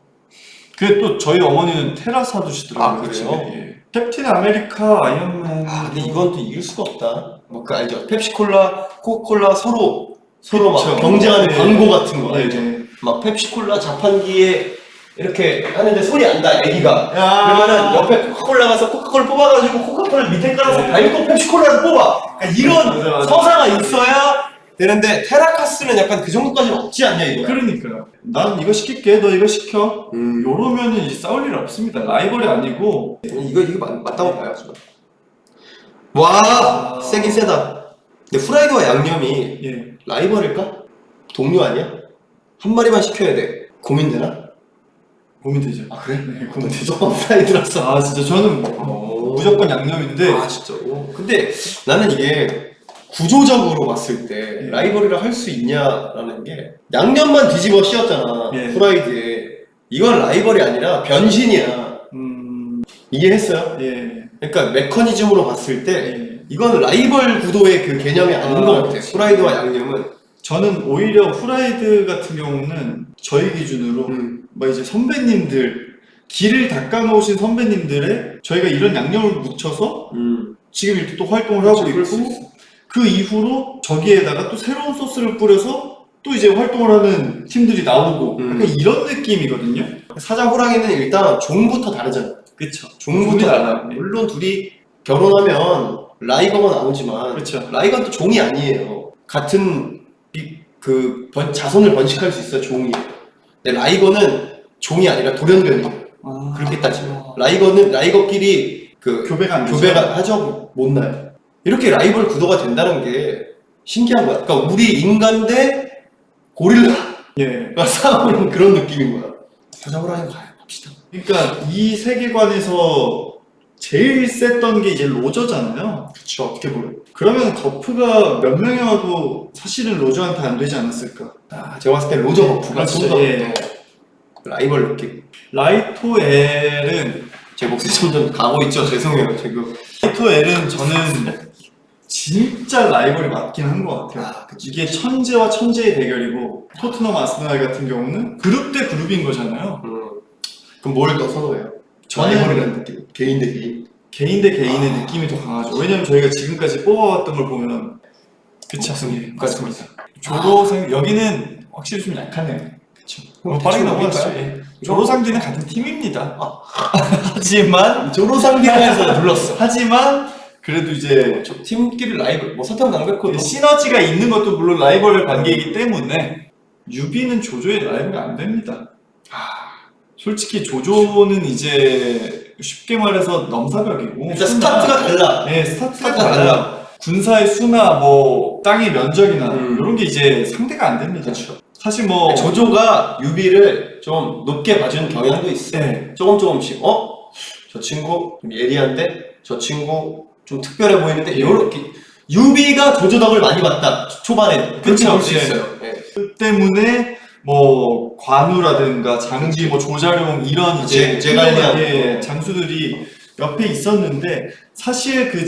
그 또 저희 어머니는 테라 사두시더라고요. 아, 그래요? 예. 캡틴 아메리카, 아이언맨. 근데 이건 또 이길 수가 없다. 뭐 그 알죠? 펩시콜라, 코카콜라 서로 막 그쵸. 경쟁하는 예. 광고 같은 거 알죠? 예. 막 펩시콜라 자판기에 이렇게 하는데 소리 안다 애기가. 야. 그러면은 옆에 코카콜라 가서 코카콜라 뽑아가지고 코카콜라 밑에 깔아서 예. 밟고 펩시콜라를 뽑아. 그러니까 이런 맞아. 서사가 있어야 되는데 테라카스는 약간 그 정도까지는 없지 않냐 이거. 그러니까요. 난 이거 시킬게, 너 이거 시켜. 요러면은 이제 싸울 일 없습니다. 라이벌이 아니고. 이거 맞다고 봐야죠. 와 세긴 세다. 근데 후라이드와 양념이 예. 라이벌일까? 동료 아니야? 한 마리만 시켜야 돼. 고민되나? 고민되죠. 아 그래? 네, 고민되죠. 무조건 후라이드라서. 아, 진짜 저는 무조건 양념인데. 아 진짜로? 근데 나는 이게 구조적으로 봤을 때 예. 라이벌이라 할 수 있냐라는 게 양념만 뒤집어 씌웠잖아. 예. 후라이드에. 이건 라이벌이 아니라 변신이야. 이해했어요? 예. 그러니까 메커니즘으로 봤을 때 예. 이건 라이벌 구도의 그 개념이 아닌 것 같아. 그치. 후라이드와 양념은. 저는 오히려 후라이드 같은 경우는 저희 기준으로 뭐 이제 선배님들 길을 닦아놓으신 선배님들의 저희가 이런 양념을 묻혀서 지금 이렇게 또 활동을 하고 그럴 수 있고 그 이후로 저기에다가 또 새로운 소스를 뿌려서 또 이제 활동을 하는 팀들이 나오고 약간 이런 느낌이거든요. 사자 호랑이는 일단 종부터 다르잖아. 그쵸. 종부터 달라. 네. 물론 둘이 결혼하면 라이거가 나오지만 그쵸. 라이거는 또 종이 아니에요. 같은 자손을 번식할 수 있어 종이. 근데 라이거는 종이 아니라 돌연변이에요. 그렇게 따지면 라이거끼리 교배가 안 되죠. 교배가 하죠. 못 나요. 이렇게 라이벌 구도가 된다는 게 신기한 거야. 그러니까 우리 인간 대 고릴라가 예. 싸우는 그런 느낌인 거야. 사자 호랑이 갑시다. 그러니까 이 세계관에서 제일 셌던 게 이제 로저잖아요. 그쵸. 어떻게 보면. 그러면 거프가 몇 명이 와도 사실은 로저한테 안 되지 않았을까? 제가 봤을 때 로저 버프가 그렇죠. 좀더 예. 라이벌 느낌. 라이토엘은 제 목소리 점점 가고 있죠. 죄송해요. 지금. 라이토엘은 저는 진짜 라이벌이 맞긴 한 것 같아요. 그치. 이게 천재와 천재의 대결이고 토트넘 아스날 같은 경우는 그룹 대 그룹인 거잖아요. 그럼 뭘 더 선호해요? 저는 라이벌이라는 느낌. 개인 대 개인. 개인 대 개인의 느낌이 더 강하죠. 왜냐면 저희가 지금까지 뽑아왔던 걸 보면 그치 맞습니다. 맞습니다. 조로상 여기는 확실히 좀 약하네요. 그쵸. 빠르게 넘어가시죠. 예. 조로상디는 같은 팀입니다. 하지만 조로상디에서 눌렀어. 하지만 그래도 이제 팀끼리 라이벌. 뭐 사탕 강백호도 시너지가 있는 것도 물론 라이벌 관계이기 때문에 유비는 조조의 라이벌이 안 됩니다. 솔직히 조조는 이제 쉽게 말해서 넘사벽이고 일단 스타트가 달라. 네, 스타트가 스타트가 달라. 군사의 수나 뭐 땅의 면적이나 이런 게 이제 상대가 안 됩니다. 그렇죠. 사실 뭐 조조가 유비를 좀 높게 봐주는 경향도 있어. 네. 조금씩 저 친구 좀 예리한데 저 친구 좀 특별해 보이는데 이렇게 유비가 조조 덕을 많이 봤다. 초반에 그렇게 그쵸, 볼 수 네. 있어요. 네. 그 때문에 뭐 관우라든가 장지, 뭐 조자룡 이런 이제 제갈량. 예, 장수들이 옆에 있었는데 사실 그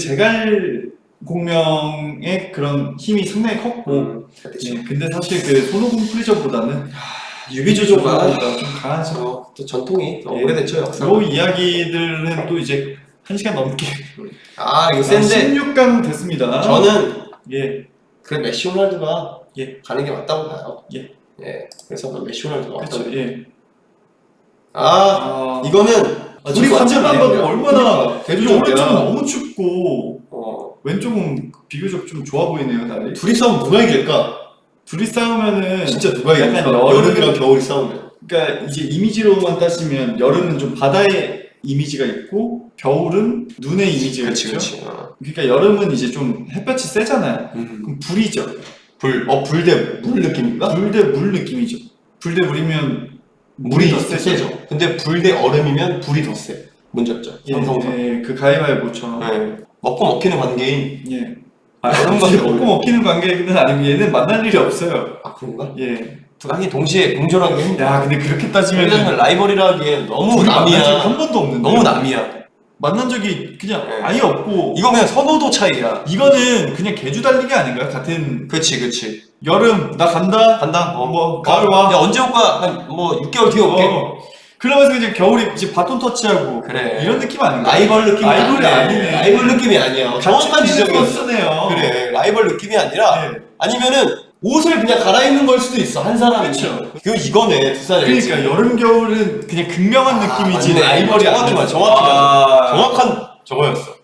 제갈공명의 그런 힘이 상당히 컸고 예, 근데 사실 그 손오공 프리저보다는 유비 조조가 좀 강하죠. 또 전통이 더 예. 오래됐죠 역사. 요 이야기들은 또 이제 1시간 넘게. 아 이거 센데 16강 됐습니다. 저는 예. 그래 메시 호날두가 예. 가는 게 맞다고 봐요. 예. 예. 그래서 난 메시 호날두가 맞다고. 그렇죠. 예. 이거는 둘이 관계만 봐도 얼마나 대조적이야. 오른쪽은 너무 춥고 어. 왼쪽은 비교적 좀 좋아 보이네요, 날이. 둘이 싸우면 누가 이길까? 둘이 싸우면은 진짜 누가 약간 이길까? 여름이랑 여름이랑 겨울이 싸우면. 그러니까 이제 이미지로만 따지면 여름은 좀 바다의 이미지가 있고 겨울은 눈의 이미지가 그렇지 있죠. 그렇지. 어. 그러니까 여름은 이제 좀 햇볕이 세잖아요. 그럼 불이죠. 불 대 물 느낌인가? 불 대 물 느낌이죠. 불 대 물이면 물이 더 세죠. 세죠. 근데 불 대 얼음이면 불이 더 세. 뭔지 알죠? 상성상. 예, 그 가위바위보처럼. 네. 먹고 먹히는 관계인. 예. 얼음과 이제 겨울. 먹고 먹히는 관계는 아니고 얘는 만날 일이 없어요. 아 그런가? 예. 하긴 동시에 공존하기 힘들어. 야, 근데 그렇게 따지면 왜냐면 라이벌이라 하기엔 너무 남이야. 한 번도 없는데. 너무 남이야. 만난 적이 그냥 네. 아예 없고. 이거 그냥 선호도 차이야. 이거는 그냥 개주 달리기 아닌가요? 같은 그치. 여름 나 간다. 간다. 뭐 가을 와. 야, 언제 올까? 한 뭐 6개월 뒤에 올게. 그러면서 이제 겨울이 이제 바톤 터치하고 그래. 이런 느낌 아닌가? 라이벌 느낌이 라이벌이 아니네. 라이벌 느낌이 아니야. 정확한 지적이었어. 쓰네요. 그래. 라이벌 느낌이 아니라 네. 아니면은 옷을 그냥 갈아입는 걸 수도 있어. 한 사람이. 그쵸. 그 이거네. 두산 LG. 그러니까 여름 겨울은 그냥 극명한 느낌이지 맞네. 라이벌이 정확히 아니야. 맞아. 정확한 저거였어.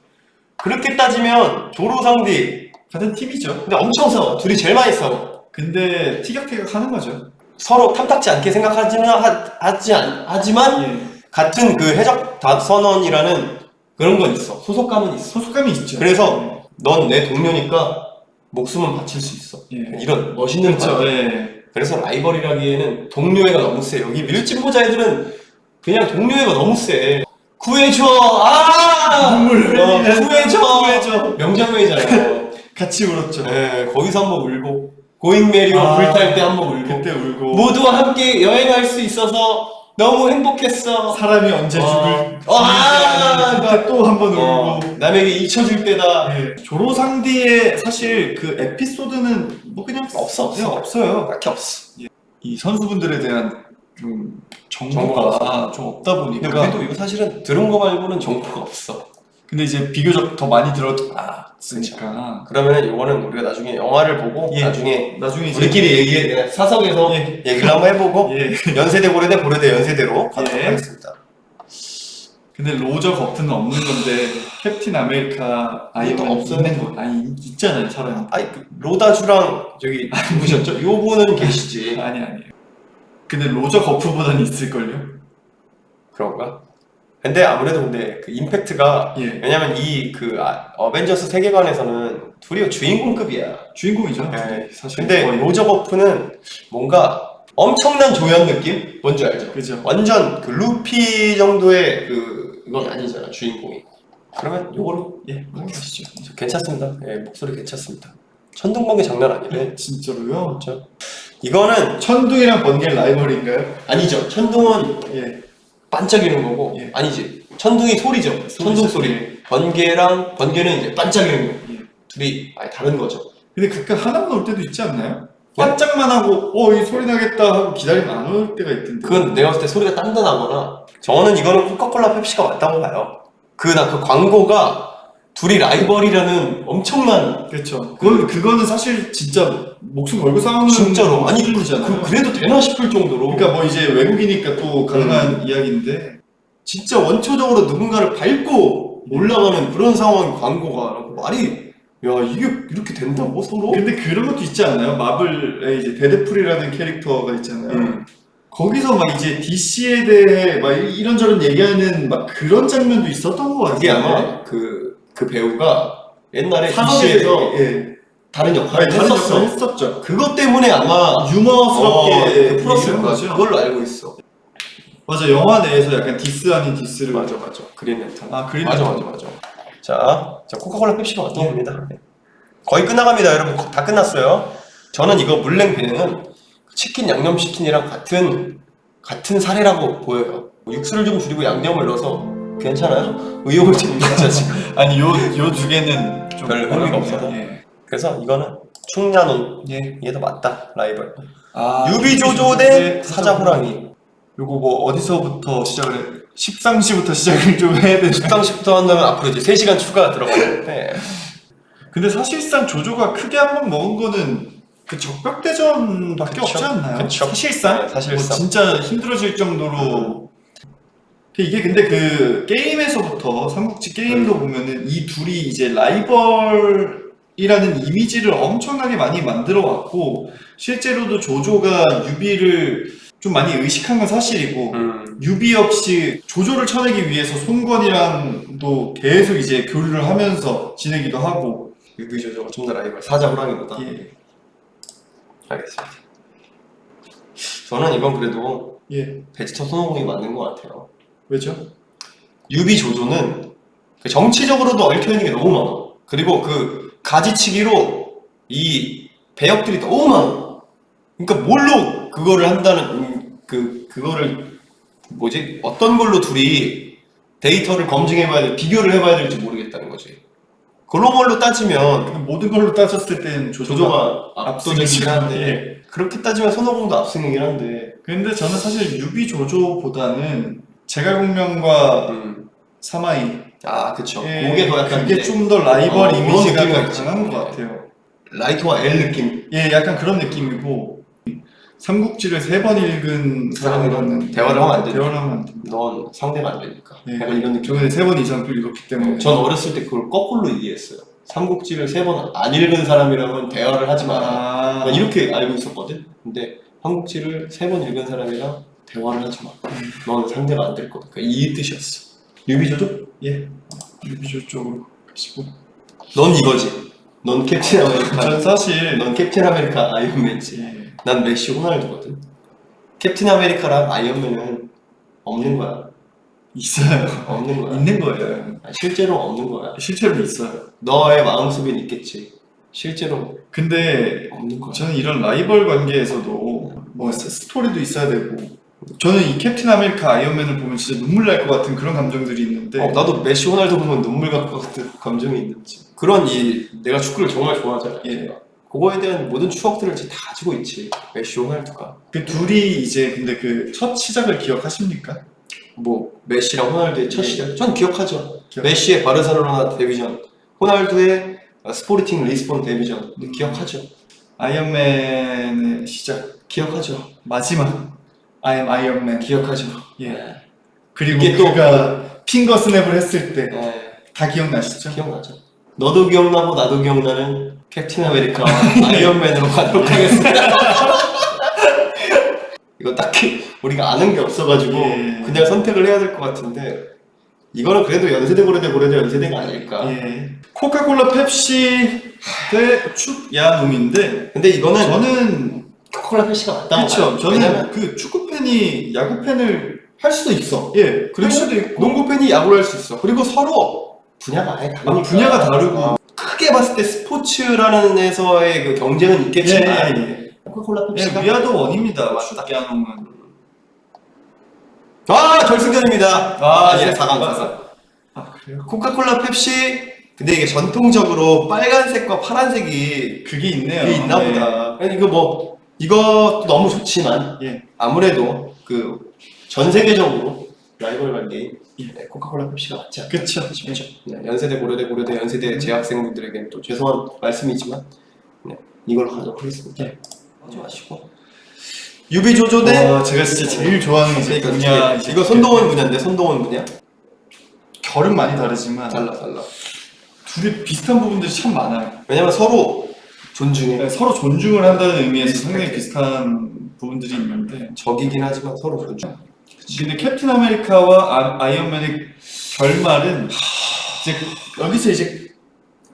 그렇게 따지면 조로상디 같은 팀이죠. 근데 엄청 싸워. 둘이 제일 많이 싸워. 근데 티격태격 하는 거죠. 서로 탐탁지 않게 생각하지는 하지만 예. 같은 그 해적 선언이라는 그런 건 있어. 소속감은 있어. 소속감이 있죠. 그래서 넌 내 동료니까 목숨은 바칠 수 있어. 예. 이런 멋있는 그렇죠. 말. 예. 그래서 라이벌이라기에는 동료애가 너무 세. 여기 밀짚모자 애들은 그냥 동료애가 너무 세. 구해줘. 눈물 흘리는 구해줘. 명장면이잖아요. 같이 울었죠. 네, 거기서 한번 울고 고잉메리오 불탈 때 한번 울고 그때 울고 모두와 함께 여행할 수 있어서 너무 행복했어. 사람이 언제 죽을 그때 또 한 번 울고 남에게 잊혀질 때다. 예. 조로상디의 사실 그 에피소드는 뭐 그냥 없어. 그냥 없어요. 딱히 없어. 이 선수분들에 대한 좀 정보가 정보가 좀 없다 근데 보니까 우리도 이거 사실은 들은 거 말고는 정보가 없어. 근데 이제 비교적 더 많이 들었으니까 그러면 이거는 우리가 나중에 영화를 보고 예. 나중에 나중에 이제 우리끼리 그냥 사석에서 예. 얘기를 한번 해보고 예. 연세대 고려대 고려대 연세대로 가도록 예. 하겠습니다. 근데 로저 거프는 없는 건데 캡틴 아메리카 아이언 없어요? 있는 거 아니 있잖아요 사람. 아니 그 로다주랑 저기 누구셨죠? 요 분은 계시지. 아니에요. 근데 로저 거프보다는 있을걸요? 그런가? 근데 아무래도 근데 그 임팩트가 예. 왜냐면 이 그 어벤져스 세계관에서는 둘이 주인공급이야. 주인공이죠. 네. 사실 근데 거의. 로저 거프는 뭔가 엄청난 조연 느낌? 뭔지 알죠? 그죠. 완전 그 루피 정도의 그건 아니잖아 주인공이. 그러면 요걸로 예, 넘어가시죠. 괜찮습니다. 예, 목소리 괜찮습니다. 천둥번개 장난 아니네. 진짜로요? 그렇죠. 이거는 천둥이랑 번개 라이벌인가요? 아니죠. 천둥은 예. 반짝이는 거고 예. 아니지. 천둥이 소리죠. 천둥 소리. 번개는 이제 반짝이는 거. 예. 둘이 아예 다른 거죠. 근데 가끔 하나만 올 때도 있지 않나요? 반짝만 하고 이 소리 나겠다 하고 기다리면 안 올 때가 있던데. 그건 내가 봤을 때 소리가 단단하거나 저는 이거는 코카콜라 펩시가 맞다고 봐요. 그 광고가 둘이 라이벌이라는 엄청난 그렇죠. 그거는 사실 진짜 목숨 걸고 싸우는 진짜로 아니 수준이잖아요. 그래도 되나 싶을 정도로 그러니까 뭐 이제 외국이니까 또 가능한 이야기인데 진짜 원초적으로 누군가를 밟고 올라가는 그런 상황 광고가 말이 야 이게 이렇게 된다고 서로? 근데 그런 것도 있지 않나요? 마블에 이제 데드풀이라는 캐릭터가 있잖아요. 거기서 막 이제 DC에 대해 막 이런저런 얘기하는 막 그런 장면도 있었던 것 같아요. 그게 아마 그 배우가 옛날에 산업에서 DC에서 예. 다른 역할을 다른 했었어. 역할을 했었죠. 그것 때문에 아마 유머스럽게 풀었을 얘기한 거야. 거죠. 그걸로 알고 있어. 맞아, 영화 내에서 약간 디스 아닌 디스를 맞아. 그린 랜턴. 그린 맞아. 랜턴. 자 코카콜라 펩시가 맞다고 봅니다. 거의 끝나갑니다, 여러분. 다 끝났어요. 저는 이거 물냉배는 치킨 양념치킨이랑 같은 사례라고 보여요. 육수를 좀 줄이고 양념을 넣어서 괜찮아요? 의욕을 좀 내자 지금. 아니 요 두 개는 좀 별 의미가 없어서. 예. 그래서 이거는 충냐논 예. 얘도 맞다 라이벌. 아, 유비조조 대 사자호랑이. 요거 뭐 어디서부터 시작을 십상시부터 시작을 좀 해야 되는. 식당식부터 한다면 앞으로 이제 3시간 추가 들어가는데 근데 사실상 조조가 크게 한 번 먹은 거는 그 적벽대전밖에 그쵸. 없지 않나요? 그쵸. 사실상? 네, 사실상. 뭐 진짜 힘들어질 정도로. 이게 근데 그 게임에서부터 삼국지 게임도 보면은 이 둘이 이제 라이벌이라는 이미지를 엄청나게 많이 만들어 왔고, 실제로도 조조가 유비를 좀 많이 의식한 건 사실이고, 유비 역시 조조를 쳐내기 위해서 손권이랑도 계속 이제 교류를 하면서 지내기도 하고. 유비 조조가 좀 더 라이벌 사자 호랑이보다. 예. 알겠습니다. 저는 이건 그래도 예. 베지터 손오공이 맞는 것 같아요. 왜죠? 유비 조조는 그 정치적으로도 얽혀 있는 게 너무 많아. 그리고 그 가지치기로 이 배역들이 너무 많아. 그러니까 뭘로 그거를 한다는 그거를 뭐지? 어떤 걸로 둘이 데이터를 검증해봐야 돼, 비교를 해봐야 될지 모르겠다는 거지. 그런 걸로 따지면 모든 걸로 따졌을 땐 조조가 압도적이긴 한데 예. 그렇게 따지면 손오공도 압승이긴 한데. 근데 저는 사실 유비 조조보다는 제갈공명과 사마이 아 그쵸. 예, 그게 더 약간 그게 이제 좀 더 라이벌 그런 이미지가 느낌이 더 있지. 강한 것 예. 같아요. 라이트와 엘 느낌. 예, 약간 그런 느낌이고 삼국지를 3번 읽은 사람이라는 대화를 하면 안 되죠. 대화를 하면 안 됩니다. 넌 상대가 안 되니까. 예. 약간 이런 느낌. 저는 3번 이상 또 읽었기 때문에 전 어렸을 때 그걸 거꾸로 이해했어요. 삼국지를 3번 안 읽은 사람이랑은 대화를 하지 마라. 난 이렇게 알고 있었거든. 근데 삼국지를 3번 읽은 사람이랑 대화를 하지 마. 넌 상대가 안 될 거다. 그러니까 이 뜻이었어. 유비조조? 예, 유비 조조 쪽으로 가시고. 넌 이거지. 넌 캡틴 아메리카. 전 사실 넌 캡틴 아메리카 아이언맨이지. 예, 난 메시 호날두거든. 캡틴 아메리카랑 아이언맨은 없는 거야. 있어요. 없는 거야. 있는 거예요. 실제로 없는 거야. 실제로 있어요. 너의 마음속엔 있겠지. 실제로 근데 없는 거야. 저는 이런 라이벌 관계에서도 뭐 스토리도 있어야 되고, 저는 이 캡틴 아메리카 아이언맨을 보면 진짜 눈물 날 것 같은 그런 감정들이 있는데 나도 메시 호날두 보면 눈물 갈 것 같은 감정이 있는지. 그런 내가 축구를 정말 좋아하잖아. 예. 그거에 대한 모든 추억들을 이제 다 가지고 있지. 메시 호날두가. 그 둘이 이제 근데 그 첫 시작을 기억하십니까? 뭐 메시랑 호날두의 첫 예. 시절. 전 기억하죠. 기억. 메시의 바르셀로나 데뷔전, 호날두의 스포르팅 리스본 데뷔전. 기억하죠. 아이언맨의 시작, 기억하죠. 마지막 I am 아이언맨. 기억하죠. 예. 그리고 이게 또 그가 핑거 스냅을 했을 때 다 네. 기억나시죠? 기억나죠. 너도 기억나고 나도 기억나는 캡틴 아메리카와 아이언맨으로 가도록 하겠습니다. 이거 딱히 우리가 아는 게 없어가지고 예. 그냥 선택을 해야 될 것 같은데 이거는 그래도 연세대 고려대 연세대가 아닐까. 예. 코카콜라 펩시 대 축야농인데 근데 이거는 저는 코카콜라 펩시가 맞다. 그렇죠. 저는 왜냐면 그 축구 팬이 야구 팬을 할 수도 있어. 예. 그리고 할 수도 있고 농구 팬이 야구를 할 수 있어. 그리고 서로 분야가 아예 다르니까. 분야가 다르고 크게 봤을 때 스포츠라는 데서의 그 경쟁은 있겠지만 예. 코카콜라 예, 펩시가 위아더 원입니다. 맞다. 축야농은. 결승전입니다. 예. 4강. 아 그래요? 코카콜라 펩시. 근데 이게 전통적으로 빨간색과 파란색이 그게 있네요. 그게 있나 예. 보다. 아니, 이것도 너무 좋지만 예. 아무래도 그 전 세계적으로 라이벌 관계인 예. 코카콜라 펩시가 맞지 않나 그쵸. 싶죠. 네, 연세대 고려대 연세대 재학생분들에게는 또 죄송한 말씀이지만 이걸로 가도록 하겠습니다. 예. 하지 마시고 유비조조 대 제가 진짜 제일 좋아하는 이제 분야. 이거 손동원 분야인데 손동원 분야? 결은 많이 다르지만 달라. 둘이 비슷한 부분들이 참 많아요. 왜냐면 서로 존중해. 네, 서로 존중을 한다는 의미에서 상당히 비슷한 부분들이 있는데, 적이긴 하지만 서로 존중. 근데 캡틴 아메리카와 아이언맨의 결말은 이제 여기서 이제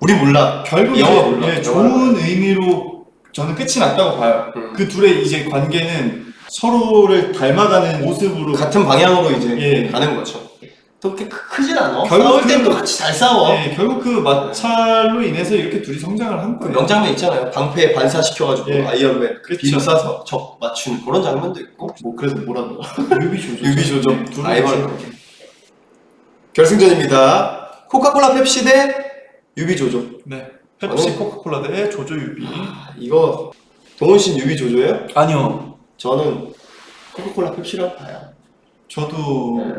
우리 몰라. 결국 영화 이제, 몰라. 예, 영화 좋은 의미로 저는 끝이 났다고 봐요. 그 둘의 이제 관계는 서로를 닮아가는 모습으로 같은 방향으로 이제 예. 가는 거죠. 또 그렇게 크진 않아. 결국 싸울 땐 그- 또 같이 잘 싸워. 예, 결국 그 마찰로 인해서 이렇게 둘이 성장을 한 그 거예요. 명장면 있잖아요. 방패에 반사시켜가지고 예. 아이언맨 그쵸. 비로 싸서 적 맞추는 그런 장면도 있고. 뭐 그래서 뭐라고 유비조조. 유비조조 둘은 라이벌. 결승전입니다. 코카콜라 펩시 대 유비조조. 네. 펩시 저는- 코카콜라 대 조조 유비. 이거 동훈 씨는 유비조조예요? 아니요. 저는 코카콜라 펩시라고 봐요. 저도 네.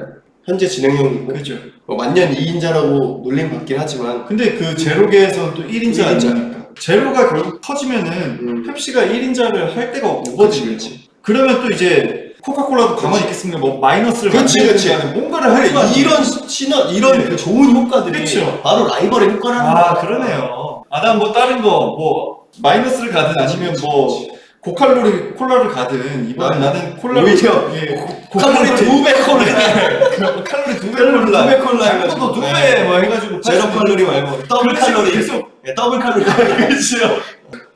현재 진행형이고 그죠. 뭐 만년 2인자라고 놀림 받긴 하지만 근데 그 제로계에서는 또 1인자 1인자. 아닙니까? 제로가 결국 터지면은 펩시가 1인자를 할 데가 없거든요. 그치. 그러면 또 이제 코카콜라도 가만히 있겠습니까? 뭐 마이너스를 그치. 만들든가는 뭔가를 할 거 아니에요. 이런 신화 이런 네. 그 좋은 효과들이 그쵸. 바로 라이벌의 효과라는 아 거야. 그러네요. 난 뭐 다른 거 뭐 마이너스를 가든 아니면 뭐 고칼로리 콜라를 가든 이번엔 나는 콜라를 오히려 예, 칼로리 2배 콜라 칼로리 2배 칼로리 콜라 2배 콜라 해가지고. 또 2배 뭐 해가지고 제로 칼로리 말고 더블 그렇지, 칼로리 계속 더블 칼로리 그렇죠.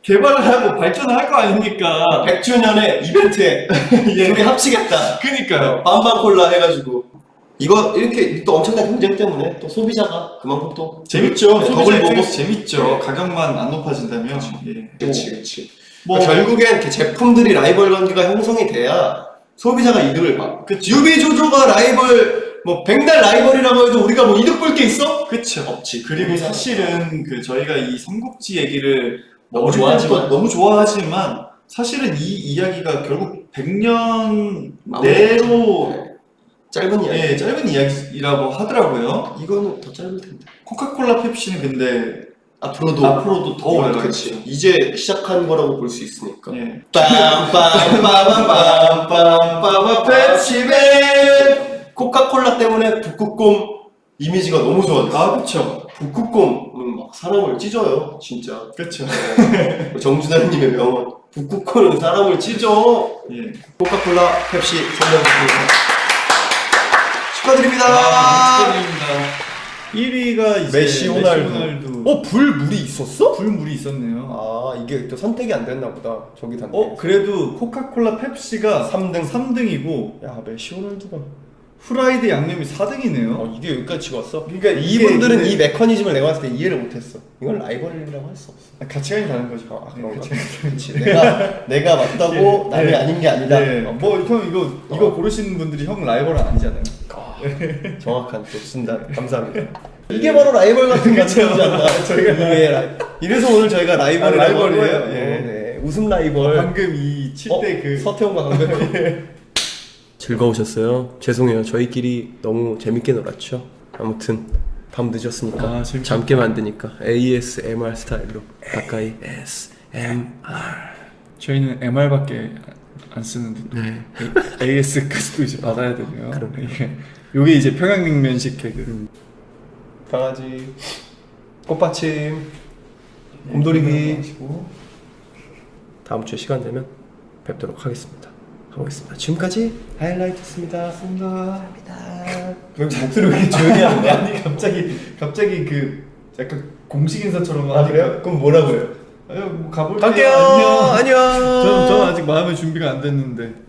개발을 하고 발전을 할 거 아닙니까? 100주년의 이벤트에 우리 합치겠다. 그니까요. 반반 콜라 해가지고 이거 이렇게 또 엄청난 경쟁 때문에 또 소비자가 그만큼 또 재밌죠. 네, 소비자 더블 보고. 입장에서 재밌죠. 네. 가격만 안 높아진다면. 예. 그렇지. 뭐 결국엔 이렇게 제품들이 라이벌 관계가 형성이 돼야 소비자가 이득을 봐. 유비조조가 라이벌 뭐 백날 라이벌이라고 해도 우리가 뭐 이득 볼 게 있어? 그쵸. 없지. 그리고 사실은 그 저희가 이 삼국지 얘기를 너무 어릴 좋아하지만. 때부터 너무 좋아하지만 사실은 이 이야기가 결국 100년 마무리. 내로 네. 짧은 이야기. 예, 짧은 이야기라고 하더라고요. 이거는 더 짧을 텐데. 코카콜라 펩시는 근데 앞으로도 앞으로도 더 오래 그렇지. 가겠죠. 이제 시작한 거라고 볼 수 있으니까. 예. 빰빰빰빰빰빰빰 펩시맨 코카콜라 때문에 북극곰 이미지가 너무 좋아졌어. 아, 그쵸. 북극곰은 막 사람을 찢어요, 진짜. 그쵸. 정준하님의 명언. 북극곰은 사람을 찢어. 예. 코카콜라 펩시 선정했습니다. 축하드립니다. 축하드립니다. 1위가 이제 메시 호날두. 불물이 있었어? 불물이 있었네요. 아 이게 또 선택이 안 됐나 보다. 저기 단계. 그래도 코카콜라 펩시가 3등이고 야 메시 호날두가. 후라이드 양념이 4등이네요. 이게 여기까지 찍었어? 그러니까 이분들은 이게- 이 메커니즘을 내가 봤을 때 이해를 못했어. 이건 라이벌이라고 할 수 없어. 가치관이 다른 거죠. 아 네, 그런가? 가치관이 그렇지. 내가 맞다고 예, 남이 예. 아닌 게 아니다. 네. 형 이거 고르시는 분들이 형 라이벌은 아니잖아요. 정확한 또 진단 감사합니다. 이게 바로 라이벌 같은 감정이지 않나? 저희가 이래서 오늘 저희가 라이벌이라고 라이벌이에요? 한 거예요. 예. 네. 웃음 라이벌. 방금 이 7대 그 서태웅과 강백호. 즐거우셨어요? 죄송해요. 저희끼리 너무 재밌게 놀았죠. 아무튼 밤 늦었으니까 아, 재밌- 잠 깨면 안 되니까 ASMR 스타일로 가까이 SMR. 저희는 MR밖에 안 쓰는데 네. AS까지도 이제 받아야 되네요. 그러네요. 요게 이제 평양냉면식 개그. 강아지, 꽃받침, 곰돌이기. 다음 주에 시간 되면 뵙도록 하겠습니다. 가보겠습니다. 지금까지 하이라이트였습니다. 감사합니다. 왜 목소리 왜 이렇게 조용히 하는데? 아니 갑자기 그 약간 공식 인사처럼 하니까. 그럼 뭐라고 해요? 뭐 가볼게요. 갈게요. 안녕. 안녕. 저는 아직 마음의 준비가 안 됐는데.